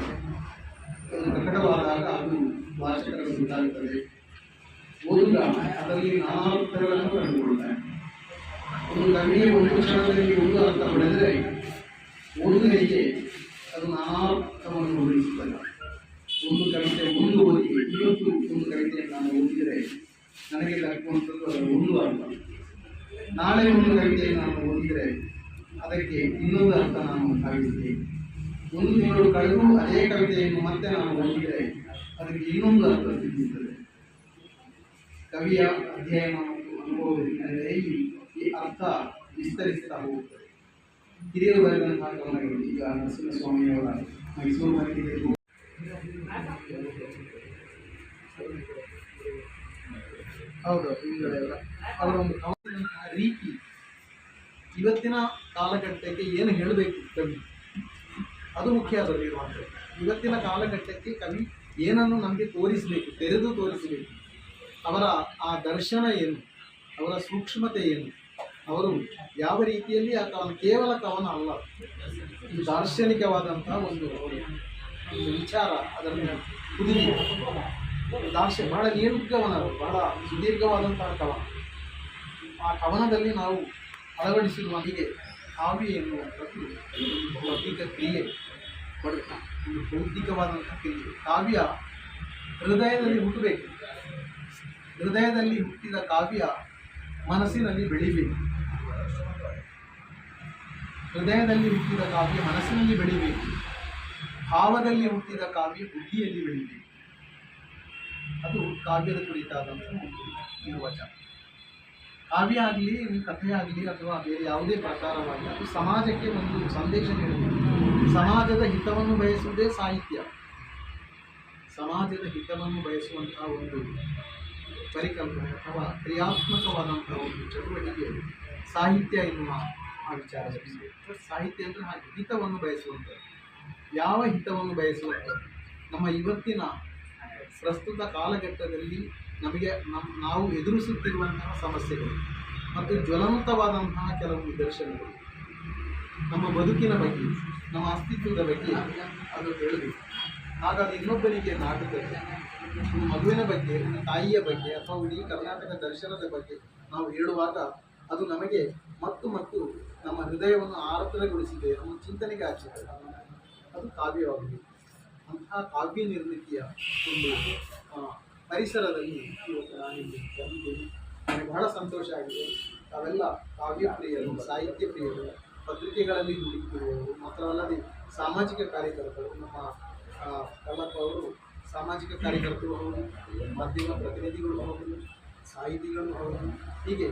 ಅದು ಪ್ರಕಟವಾದಾಗ ಅದು ವಾಚಕರ ಗೊತ್ತಾಗುತ್ತದೆ. ಓದುಗ ಅದರಲ್ಲಿ ನಾನಾ ಅರ್ಥಗಳನ್ನು ಕಂಡುಕೊಳ್ತಾನೆ. ಒಂದು ಕವಿಗೆ ಒಂದು ಕ್ಷಣದಲ್ಲಿ ಒಂದು ಅರ್ಥ ಪಡೆದರೆ ಓದುಗರಿಗೆ ಅದು ನಾನಾ ಅರ್ಥವನ್ನು ಹೊರಡಿಸುತ್ತದೆ. ಒಂದು ಕವಿತೆ ಒಂದು ಓದಿಗೆ, ಇವತ್ತು ಒಂದು ಕವಿತೆಯನ್ನು ನಾನು ಓದಿದರೆ ನನಗೆ ದಕ್ಕುವಂಥದ್ದು ಅದರ ಒಂದು ಅರ್ಥ. ನಾಳೆ ಒಂದು ಕವಿತೆಯನ್ನು ನಾನು ಓದಿದರೆ ಅದಕ್ಕೆ ಇನ್ನೊಂದು ಅರ್ಥ ನಾನು ಭಾವಿಸಿದೆ. ಒಂದು ತಿಂಗಳು ಕಳೆದು ಅದೇ ಕವಿತೆಯನ್ನು ಮತ್ತೆ ನಾನು ಓದಿದರೆ ಅದಕ್ಕೆ ಇನ್ನೊಂದು ಅರ್ಥ ಸಿದ್ಧಿಸುತ್ತದೆ. ಕವಿಯ ಅಧ್ಯಯನ ಮತ್ತು ಅನುಭವದಲ್ಲಿ ಈ ಅರ್ಥ ವಿಸ್ತರಿಸ್ತಾ ಹೋಗುತ್ತದೆ. ಹಿರಿಯರು ಬರೆದಂತಹ ಕವನಗಳು, ಈಗ ನರಸಿಂಹಸ್ವಾಮಿಯವರ ಮೈಸೂರು ಮಲ್ಲಿಗೆ, ಹೌದು, ಅವರ ಒಂದು ಕವನದಂತಹ ರೀತಿ ಇವತ್ತಿನ ಕಾಲಘಟ್ಟಕ್ಕೆ ಏನು ಹೇಳಬೇಕು ಕವಿ, ಅದು ಮುಖ್ಯ ಅದರಲ್ಲಿರುವಂಥದ್ದು. ಇವತ್ತಿನ ಕಾಲಘಟ್ಟಕ್ಕೆ ಕವಿ ಏನನ್ನು ನಮಗೆ ತೋರಿಸಬೇಕು, ತೆರೆದು ತೋರಿಸಬೇಕು. ಅವರ ಆ ದರ್ಶನ ಏನು, ಅವರ ಸೂಕ್ಷ್ಮತೆ ಏನು, ಅವರು ಯಾವ ರೀತಿಯಲ್ಲಿ ಆ ಕವನ ಕೇವಲ ಕವನ ಅಲ್ಲ, ಇದು ದಾರ್ಶನಿಕವಾದಂತಹ ಒಂದು ವಿಚಾರ ಅದನ್ನು ಕುದಿದೆ. ಬಹಳ ದೀರ್ಘವನ, ಬಹಳ ಸುದೀರ್ಘವಾದಂತಹ ಕವನ. ಆ ಕವನದಲ್ಲಿ ನಾವು ಅಳವಡಿಸಿರುವ ಹೀಗೆ ಕಾವ್ಯ ಎನ್ನುವಂಥದ್ದು ಬೌದ್ಧಿಕ ಕ್ರಿಯೆ, ಒಂದು ಬೌದ್ಧಿಕವಾದಂತಹ ಕ್ರಿಯೆ. ಕಾವ್ಯ ಹೃದಯದಲ್ಲಿ ಹುಟ್ಟಬೇಕು. ಹೃದಯದಲ್ಲಿ ಹುಟ್ಟಿದ ಕಾವ್ಯ ಮನಸ್ಸಿನಲ್ಲಿ ಬೆಳಿಬೇಕು. ಹೃದಯದಲ್ಲಿ ಹುಟ್ಟಿದ ಕಾವ್ಯ ಮನಸ್ಸಿನಲ್ಲಿ ಬೆಳಿಬೇಕು. ಭಾವದಲ್ಲಿ ಹುಟ್ಟಿದ ಕಾವ್ಯ ಬುದ್ಧಿಯಲ್ಲಿ ಬೆಳಿಬೇಕು. ಅದು ಕಾವ್ಯದ ಕುರಿತಾದಂತಹ ಒಂದು ನಿರ್ವಚನ. ಕಾವ್ಯ ಆಗಲಿ, ಕಥೆ ಆಗಲಿ, ಅಥವಾ ಬೇರೆ ಯಾವುದೇ ಪ್ರಕಾರವಾಗಿ ಅದು ಸಮಾಜಕ್ಕೆ ಒಂದು ಸಂದೇಶ ನೀಡಬೇಕು. ಸಮಾಜದ ಹಿತವನ್ನು ಬಯಸುವುದೇ ಸಾಹಿತ್ಯ. ಸಮಾಜದ ಹಿತವನ್ನು ಬಯಸುವಂತಹ ಒಂದು ಪರಿಕಲ್ಪನೆ ಅಥವಾ ಕ್ರಿಯಾತ್ಮಕವಾದಂತಹ ಒಂದು ಚಟುವಟಿಕೆ ಸಾಹಿತ್ಯ ಎನ್ನುವ ಆ ವಿಚಾರ. ಸಾಹಿತ್ಯ ಅಂದರೆ ಹಾಗೆ ಹಿತವನ್ನು ಬಯಸುವಂಥದ್ದು. ಯಾವ ಹಿತವನ್ನು ಬಯಸುವಂಥದ್ದು? ನಮ್ಮ ಇವತ್ತಿನ ಪ್ರಸ್ತುತ ಕಾಲಘಟ್ಟದಲ್ಲಿ ನಮಗೆ ನಾವು ಎದುರಿಸುತ್ತಿರುವಂತಹ ಸಮಸ್ಯೆಗಳು ಮತ್ತು ಜ್ವಲಂತವಾದಂತಹ ಕೆಲವು ನಿದರ್ಶನಗಳು, ನಮ್ಮ ಬದುಕಿನ ಬಗ್ಗೆ, ನಮ್ಮ ಅಸ್ತಿತ್ವದ ಬಗ್ಗೆ ಅದು ಹೇಳಬೇಕು. ಹಾಗಾಗಿ ಇನ್ನೊಬ್ಬನಿಗೆ ನಾಟುತ್ತದೆ. ಒಂದು ಮಗುವಿನ ಬಗ್ಗೆ, ಒಂದು ತಾಯಿಯ ಬಗ್ಗೆ, ಅಥವಾ ಇಡೀ ಕರ್ನಾಟಕ ದರ್ಶನದ ಬಗ್ಗೆ ನಾವು ಹೇಳುವಾಗ ಅದು ನಮಗೆ ಮತ್ತು ನಮ್ಮ ಹೃದಯವನ್ನು ಆರ್ದ್ರಗೊಳಿಸಿದೆ, ನಮ್ಮ ಚಿಂತನೆಗೆ ಹಚ್ಚಿದೆ. ಅದು ಕಾವ್ಯವಾಗಿದೆ. ಅಂತಹ ಕಾವ್ಯ ನಿರ್ಮಿತಿಯ ಒಂದು ಪರಿಸರದಲ್ಲಿ ಇವತ್ತು ನಾನಿಲ್ಲಿ ಬಂದಿದ್ದೀನಿ. ನನಗೆ ಬಹಳ ಸಂತೋಷ ಆಗಿದೆ. ತಾವೆಲ್ಲ ಕಾವ್ಯ ಪ್ರಿಯರು, ಸಾಹಿತ್ಯ ಪ್ರಿಯರು, ಪತ್ರಿಕೆಗಳಲ್ಲಿ ದುಡಿಯುತ್ತಿರುವವರು ಮಾತ್ರವಲ್ಲದೆ ಸಾಮಾಜಿಕ ಕಾರ್ಯಕರ್ತರು. ನಮ್ಮ ಕಲ್ಲಪ್ಪ ಅವರು ಸಾಮಾಜಿಕ ಕಾರ್ಯಕರ್ತರು ಹೌದು, ಮಾಧ್ಯಮ ಪ್ರತಿನಿಧಿಗಳು ಹೌದು, ಸಾಹಿತಿಗಳು ಹೌದು, ಹೀಗೆ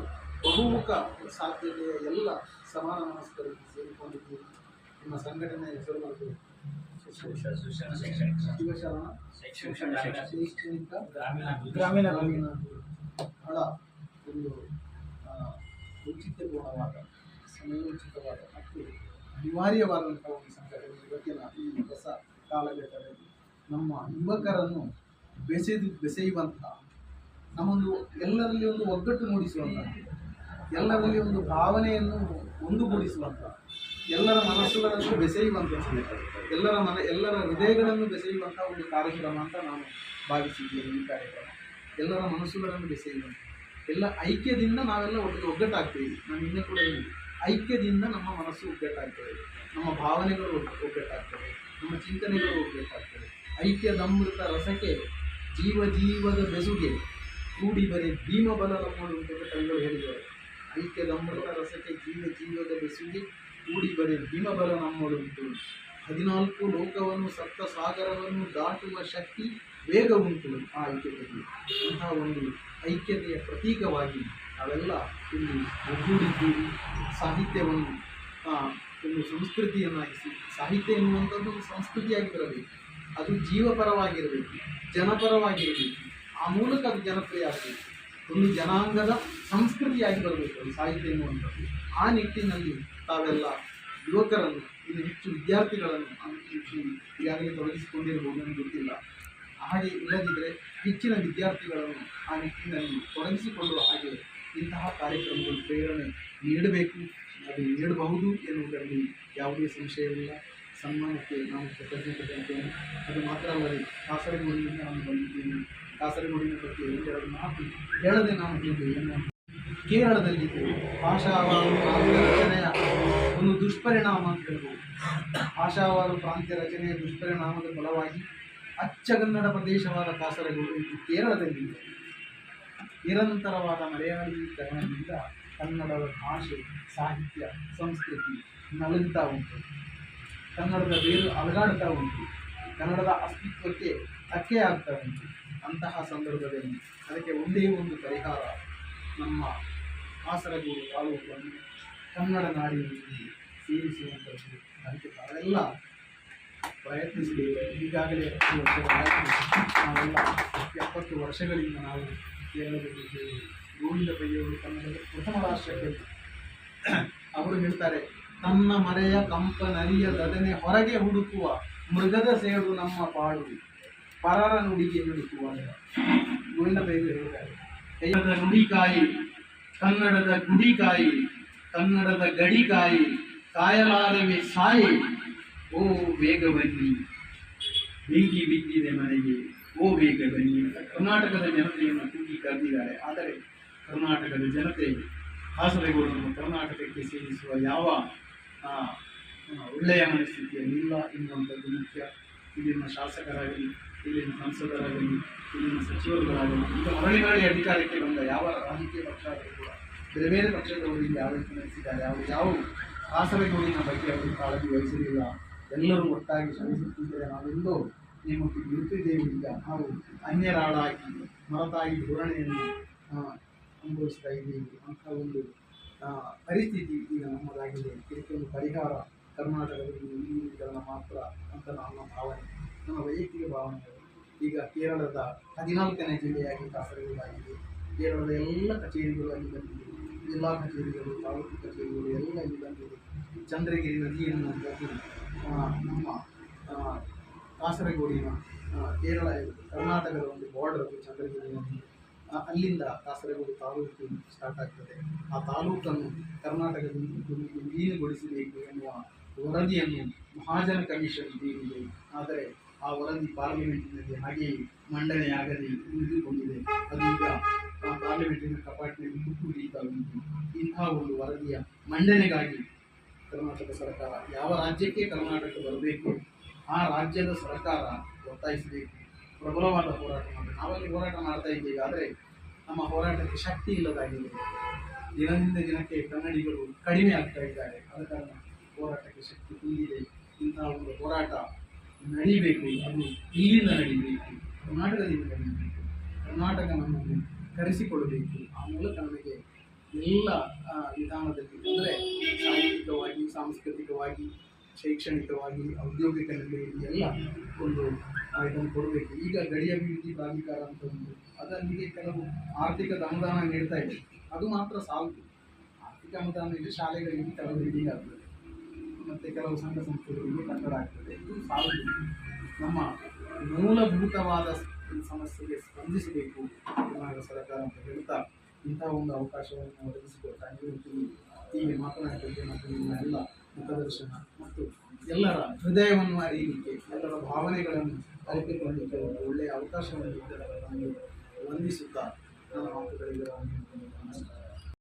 ಬಹುಮುಖ ಸಾಧ್ಯತೆಯ ಎಲ್ಲ ಸಮಾನ ಮನಸ್ಕರಿಗೆ ಸೇರಿಕೊಂಡಿದ್ದೀರಿ. ನಿಮ್ಮ ಸಂಘಟನೆಯ ಹೆಸರು ಮತ್ತು ಶೈಕ್ಷಣಿಕ ಗ್ರಾಮೀಣ ಬಹಳ ಒಂದು ಔಚಿತ್ಯಪೂರ್ಣವಾದ, ಸಮಯೋಚಿತವಾದ ಮತ್ತು ಅನಿವಾರ್ಯವಾದಂತಹ ಒಂದು ಸಂಘಟನೆ ಇವತ್ತಿನ ಈ ಹೊಸ ಕಾಲಘಟ್ಟದಲ್ಲಿ ನಮ್ಮ ಯುವಕರನ್ನು ಬೆಸೆಯುವಂತಹ, ನಮ್ಮೊಂದು ಎಲ್ಲರಲ್ಲಿ ಒಂದು ಒಗ್ಗಟ್ಟು ಮೂಡಿಸುವಂತಹ, ಎಲ್ಲರಲ್ಲಿ ಒಂದು ಭಾವನೆಯನ್ನು ಒಂದುಗೂಡಿಸುವಂತಹ, ಎಲ್ಲರ ಮನಸ್ಸುಗಳನ್ನು ಬೆಸೆಯುವಂತಹ, ಎಲ್ಲರ ಹೃದಯಗಳನ್ನು ಬೆಸೆಯುವಂತಹ ಒಂದು ಕಾರ್ಯಕ್ರಮ ಅಂತ ನಾನು ಭಾವಿಸಿದ್ದೇನೆ. ಈ ಕಾರ್ಯಕ್ರಮ ಎಲ್ಲರ ಮನಸ್ಸುಗಳನ್ನು ಬೆಸೆಯುವಂಥ, ಎಲ್ಲ ಐಕ್ಯದಿಂದ ನಾವೆಲ್ಲ ಒಗ್ಗಟ್ಟಾಗ್ತೇವೆ. ನಾನು ಇನ್ನೂ ಕೂಡ ಹೇಳಿ, ಐಕ್ಯದಿಂದ ನಮ್ಮ ಮನಸ್ಸು ಒಗ್ಗಟ್ಟಾಗ್ತದೆ, ನಮ್ಮ ಭಾವನೆಗಳು ಒಗ್ಗಟ್ಟಾಗ್ತವೆ, ನಮ್ಮ ಚಿಂತನೆಗಳು ಒಗ್ಗಟ್ಟಾಗ್ತವೆ. ಐಕ್ಯದಮೃತ ರಸಕ್ಕೆ ಜೀವದ ಬೆಸುಗೆ ಕೂಡಿ ಬರೀ ಭೀಮಬಲ ನಮ್ಮೋಡು ಅಂತ ಕವಿಗಳು ಹೇಳಿದ್ದಾರೆ. ಐಕ್ಯದಮೃತ ರಸಕ್ಕೆ ಜೀವದ ಬೆಸುಗೆ ಕೂಡಿ ಬರೀ ಭೀಮಬಲ ನಮ್ಮೋಡುಂಟು. 14 ಲೋಕವನ್ನು ಸಪ್ತ ಸಾಗರವನ್ನು ದಾಟುವ ಶಕ್ತಿ ವೇಗ ಉಂಟು ಆ ಐಕ್ಯತೆಗೆ. ಅಂತಹ ಒಂದು ಐಕ್ಯತೆಯ ಪ್ರತೀಕವಾಗಿ ನಾವೆಲ್ಲ ಇಲ್ಲಿ ಒಗ್ಗೂಡಿದ್ದೀವಿ. ಸಾಹಿತ್ಯವನ್ನು ಒಂದು ಸಂಸ್ಕೃತಿಯನ್ನಾಗಿಸಿ, ಸಾಹಿತ್ಯ ಎನ್ನುವಂಥದ್ದು ಒಂದು ಸಂಸ್ಕೃತಿಯಾಗಿ ಬರಬೇಕು, ಅದು ಜೀವಪರವಾಗಿರಬೇಕು, ಜನಪರವಾಗಿರಬೇಕು, ಆ ಮೂಲಕ ಅದು ಜನಪ್ರಿಯ ಆಗಬೇಕು, ಒಂದು ಜನಾಂಗದ ಸಂಸ್ಕೃತಿಯಾಗಿ ಬರಬೇಕು ಅದು ಸಾಹಿತ್ಯ ಎನ್ನುವಂಥದ್ದು. ಆ ನಿಟ್ಟಿನಲ್ಲಿ ತಾವೆಲ್ಲ ಯುವಕರನ್ನು, ಇನ್ನು ಹೆಚ್ಚು ವಿದ್ಯಾರ್ಥಿಗಳನ್ನು ಈಗಾಗಲೇ ತೊಡಗಿಸಿಕೊಂಡಿರ್ಬೋದು, ನನಗೆ ಗೊತ್ತಿಲ್ಲ. ಹಾಗೆ ಇಲ್ಲದಿದ್ದರೆ ಹೆಚ್ಚಿನ ವಿದ್ಯಾರ್ಥಿಗಳನ್ನು ಆ ನಿಟ್ಟಿನಲ್ಲಿ ತೊಡಗಿಸಿಕೊಳ್ಳುವ ಹಾಗೆ ಇಂತಹ ಕಾರ್ಯಕ್ರಮಗಳು ಪ್ರೇರಣೆ ನೀಡಬೇಕು, ಅದು ನೀಡಬಹುದು ಎನ್ನುವುದರಲ್ಲಿ ಯಾವುದೇ ಸಂಶಯವಿಲ್ಲ. ಸನ್ಮಾನಕ್ಕೆ ನಾನು ಕೃತಜ್ಞತೆ ಹೇಳ್ತೇನೆ. ಅದು ಮಾತ್ರ ಅಲ್ಲದೆ ಕಾಸರಗೋಡಿನಿಂದ ನಾನು ಬಂದಿದ್ದೇನೆ. ಕಾಸರಗೋಡಿನ ಬಗ್ಗೆ ಒಂದೆರಡು ಮಾತು ಹೇಳದೆ ನಾನು ಏನು, ಕೇರಳದಲ್ಲಿ ಭಾಷಾವಾರು ಪ್ರಾಂತ್ಯ ರಚನೆಯ ಒಂದು ದುಷ್ಪರಿಣಾಮ ಅಂತ ಹೇಳ್ಬೋದು. ಭಾಷಾವಾರು ಪ್ರಾಂತ್ಯ ರಚನೆಯ ದುಷ್ಪರಿಣಾಮದ ಫಲವಾಗಿ ಅಚ್ಚಗನ್ನಡ ಪ್ರದೇಶವಾದ ಕಾಸರಗೋಡು ಇದು ಕೇರಳದಲ್ಲಿ ನಿರಂತರವಾದ ಮಲಯಾಳೀಕರಣದಿಂದ ಕನ್ನಡದ ಭಾಷೆ, ಸಾಹಿತ್ಯ, ಸಂಸ್ಕೃತಿ ನಲುಗುತ್ತಾ ಉಂಟು. ಕನ್ನಡದ ಬೇರು ಅಲಗಾಡ್ತಾ ಉಂಟು. ಕನ್ನಡದ ಅಸ್ತಿತ್ವಕ್ಕೆ ಧಕ್ಕೆ ಆಗ್ತಾ ಉಂಟು. ಅಂತಹ ಸಂದರ್ಭದಲ್ಲಿ ಅದಕ್ಕೆ ಒಂದೇ ಒಂದು ಪರಿಹಾರ, ನಮ್ಮ ಕಾಸರಗೋಡು ತಾಲೂಕನ್ನು ಕನ್ನಡ ನಾಡಿನಲ್ಲಿ ಸೇರಿಸುವಂಥದ್ದು. ಅದಕ್ಕೆ ತಾವೆಲ್ಲ ಪ್ರಯತ್ನಿಸಬೇಕು. ಈಗಾಗಲೇ 10 ವರ್ಷಗಳಾಯಿತು. ನಾವೆಲ್ಲ 70 ವರ್ಷಗಳಿಂದ ನಾವು ಕೇರಳದಲ್ಲಿದ್ದೇವೆ. ಗೋವಿಂದ ಪೈಯವರು ಕನ್ನಡದ ಪ್ರಥಮ ರಾಷ್ಟ್ರಕವಿ. ಅವರು ಹೇಳ್ತಾರೆ, ತನ್ನ ಮರೆಯ ಕಂಪನರಿಯ ದದನೆ ಹೊರಗೆ ಹುಡುಕುವ ಮೃಗದ ಸೇಡು ನಮ್ಮ ಪಾಡು, ಪರರ ನುಡಿಗೆ ನುಡುಕುವ. ಗೋವಿಂದ ಪೈಯವರು ಹೇಳ್ತಾರೆ, ಕನ್ನಡದ ನುಡಿಕಾಯಿ, ಕನ್ನಡದ ಗುಡಿಕಾಯಿ, ಕನ್ನಡದ ಗಡಿಕಾಯಿ, ಕಾಯಲಾರವೆ ಸಾಯಿ, ಓ ಬೇಗ ಬನ್ನಿ, ಬೆಂಕಿ ಬಿದ್ದಿದೆ ಮನೆಗೆ, ಓ ಬೇಗ ಬನ್ನಿ. ಕರ್ನಾಟಕದ ಜನತೆಯನ್ನು ಕೂಗಿ ಕರೆದಿದ್ದಾರೆ. ಆದರೆ ಕರ್ನಾಟಕದ ಜನತೆ ಕಾಸರಗೋಡನ್ನು ಕರ್ನಾಟಕಕ್ಕೆ ಸೇರಿಸುವ ಯಾವ ಒಳ್ಳೆಯ ಮನಸ್ಥಿತಿಯಲ್ಲಿಲ್ಲ ಎನ್ನುವಂಥದ್ದು ಮುಖ್ಯ. ಇಲ್ಲಿನ ಶಾಸಕರಾಗಲಿ, ಇಲ್ಲಿನ ಸಂಸದರಾಗಲಿ, ಇಲ್ಲಿನ ಸಚಿವರುಗಳಾಗಲಿ, ಈಗ ಮರಳಿ ಅಧಿಕಾರಕ್ಕೆ ಬಂದ ಯಾವ ರಾಜಕೀಯ ಪಕ್ಷ ಆದರೂ ಕೂಡ ಬೇರೆ ಬೇರೆ ಪಕ್ಷದವರು ಇಲ್ಲಿ ಆಡಳಿತ ನಡೆಸಿದ್ದಾರೆ. ಯಾವ ಕಾಸರಗೋಡಿನ ಬಗ್ಗೆ ಅವರು ಕಾಳಜಿ ವಹಿಸಲಿಲ್ಲ. ಎಲ್ಲರೂ ಒಟ್ಟಾಗಿ ಶ್ರಮಿಸುತ್ತಿದ್ದರೆ ನಾವೆಲ್ಲೋ ನೇಮಕ್ಕೆ ನಿಂತಿದ್ದೇವೆ. ಈಗ ನಾವು ಅನ್ಯರಾಳಾಗಿ ಮರತಾಗಿ ಧೋರಣೆಯನ್ನು ಅನುಭವಿಸ್ತಾ ಇದ್ದೀವಿ. ಅಂಥ ಒಂದು ಪರಿಸ್ಥಿತಿ ಈಗ ನಮ್ಮದಾಗಿದೆ. ಇದಕ್ಕೊಂದು ಪರಿಹಾರ ಕರ್ನಾಟಕದಲ್ಲಿ ವಿಲೀನೀಕರಣ ಮಾತ್ರ ಅಂತ ನನ್ನ ಭಾವನೆ, ನನ್ನ ವೈಯಕ್ತಿಕ ಭಾವನೆಗಳು. ಈಗ ಕೇರಳದ 14ನೇ ಜಿಲ್ಲೆಯಾಗಿ ಕಾಸರಗೋಡಾಗಿದೆ. ಕೇರಳದ ಎಲ್ಲ ಕಚೇರಿಗಳು ಅಲ್ಲಿ ಬಂದಿದೆ. ಜಿಲ್ಲಾ ಕಚೇರಿಗಳು, ತಾಲೂಕು ಕಚೇರಿಗಳು ಎಲ್ಲ ಇಲ್ಲಿ ಬಂದಿದೆ. ಚಂದ್ರಗಿರಿ ನದಿಯನ್ನು ನಮ್ಮ ಕಾಸರಗೋಡಿನ ಕೇರಳ ಕರ್ನಾಟಕದ ಒಂದು ಬಾರ್ಡರ್ ಚಂದ್ರಗಿರಿ ನದಿ, ಅಲ್ಲಿಂದ ಕಾಸರಗೋಡು ತಾಲೂಕು ಸ್ಟಾರ್ಟ್ ಆಗ್ತದೆ. ಆ ತಾಲೂಕನ್ನು ಕರ್ನಾಟಕದಲ್ಲಿ ವಿಲೀನಗೊಳಿಸಬೇಕು ಎನ್ನುವ ವರದಿಯನ್ನು ಮಹಾಜನ ಕಮಿಷನ್ ನೀಡಿದೆ. ಆದರೆ ಆ ವರದಿ ಪಾರ್ಲಿಮೆಂಟಿನಲ್ಲಿ ಹಾಗೆಯೇ ಮಂಡನೆಯಾಗದೆ ಉಳಿದುಕೊಂಡಿದೆ. ಅದು ಈಗ ಪಾರ್ಲಿಮೆಂಟಿನ ಕಪಾಟಿನಲ್ಲಿ ಕುರಿತಾ ಉಂಟು. ಇಂತಹ ಒಂದು ವರದಿಯ ಮಂಡನೆಗಾಗಿ ಕರ್ನಾಟಕ ಸರ್ಕಾರ, ಯಾವ ರಾಜ್ಯಕ್ಕೆ ಕರ್ನಾಟಕ ಬರಬೇಕು ಆ ರಾಜ್ಯದ ಸರ್ಕಾರ ಒತ್ತಾಯಿಸಬೇಕು, ಪ್ರಬಲವಾದ ಹೋರಾಟ ಮಾಡಬೇಕು. ನಾವಲ್ಲಿ ಹೋರಾಟ ಮಾಡ್ತಾ ಇದ್ದೇವೆ, ಆದರೆ ನಮ್ಮ ಹೋರಾಟಕ್ಕೆ ಶಕ್ತಿ ಇಲ್ಲದಾಗಿದೆ. ದಿನದಿಂದ ದಿನಕ್ಕೆ ಕನ್ನಡಿಗರು ಕಡಿಮೆ ಆಗ್ತಾ ಇದ್ದಾರೆ. ಆದ ಕಾರಣ ಹೋರಾಟಕ್ಕೆ ಶಕ್ತಿ ತುಂಬಿದೆ. ಇಂತಹ ಒಂದು ಹೋರಾಟ ನಡೀಬೇಕು, ಅದು ಇಲ್ಲಿಂದ ನಡೀಬೇಕು. ಕರ್ನಾಟಕ ದಿನಗಳಲ್ಲಿ ಕರ್ನಾಟಕ ನಮ್ಮನ್ನು ಕರೆಸಿಕೊಳ್ಳಬೇಕು. ಆ ಮೂಲಕ ನಮಗೆ ಎಲ್ಲ ವಿಧಾನದಲ್ಲಿ ಅಂದರೆ ಸಾಹಿತ್ಯಿಕವಾಗಿ, ಸಾಂಸ್ಕೃತಿಕವಾಗಿ, ಶೈಕ್ಷಣಿಕವಾಗಿ, ಔದ್ಯೋಗಿಕ ನೆಲೆಯಲ್ಲಿ ಎಲ್ಲ ಒಂದು ಇದನ್ನು ಕೊಡಬೇಕು. ಈಗ ಗಡಿ ಅಭಿವೃದ್ಧಿ ಪ್ರಾಧಿಕಾರ ಅಂತ ಒಂದು ಅದಲ್ಲಿಗೆ ಕೆಲವು ಆರ್ಥಿಕ ಅನುದಾನ ನೀಡ್ತಾ ಇದೆ. ಅದು ಮಾತ್ರ ಸಾಲದು. ಆರ್ಥಿಕ ಅನುದಾನ ಇದೆ, ಶಾಲೆಗಳಿಗೆ ಕೆಲವು ರೀಡಿಂಗ್ ಆಗ್ತದೆ, ಮತ್ತು ಕೆಲವು ಸಂಘ ಸಂಸ್ಥೆಗಳಿಗೆ ಕಟ್ಟಡ ಆಗ್ತದೆ. ಇದು ಸಾಲದು. ನಮ್ಮ ಮೂಲಭೂತವಾದ ಸಮಸ್ಯೆಗೆ ಸ್ಪಂದಿಸಬೇಕು ಕರ್ನಾಟಕ ಸರ್ಕಾರ ಅಂತ ಹೇಳ್ತಾ ಇಂಥ ಒಂದು ಅವಕಾಶವನ್ನು ಒದಗಿಸಿಕೊಟ್ಟಾಗಿ ಹೀಗೆ ಮಾತನಾಡಲಿಕ್ಕೆ ಮತ್ತು ನಿಮ್ಮ ಎಲ್ಲ ಮುಖದರ್ಶನ ಮತ್ತು ಎಲ್ಲರ ಹೃದಯವನ್ನು ಅರಿಯಲಿಕ್ಕೆ, ಎಲ್ಲರ ಭಾವನೆಗಳನ್ನು ಅರಿತುಕೊಳ್ಳಲಿಕ್ಕೆ ಒಂದು ಒಳ್ಳೆಯ ಅವಕಾಶವನ್ನು ನಮಗೆ ವಂದಿಸುತ್ತಾ ನನ್ನ ಮಾತುಗಳಿಗೆ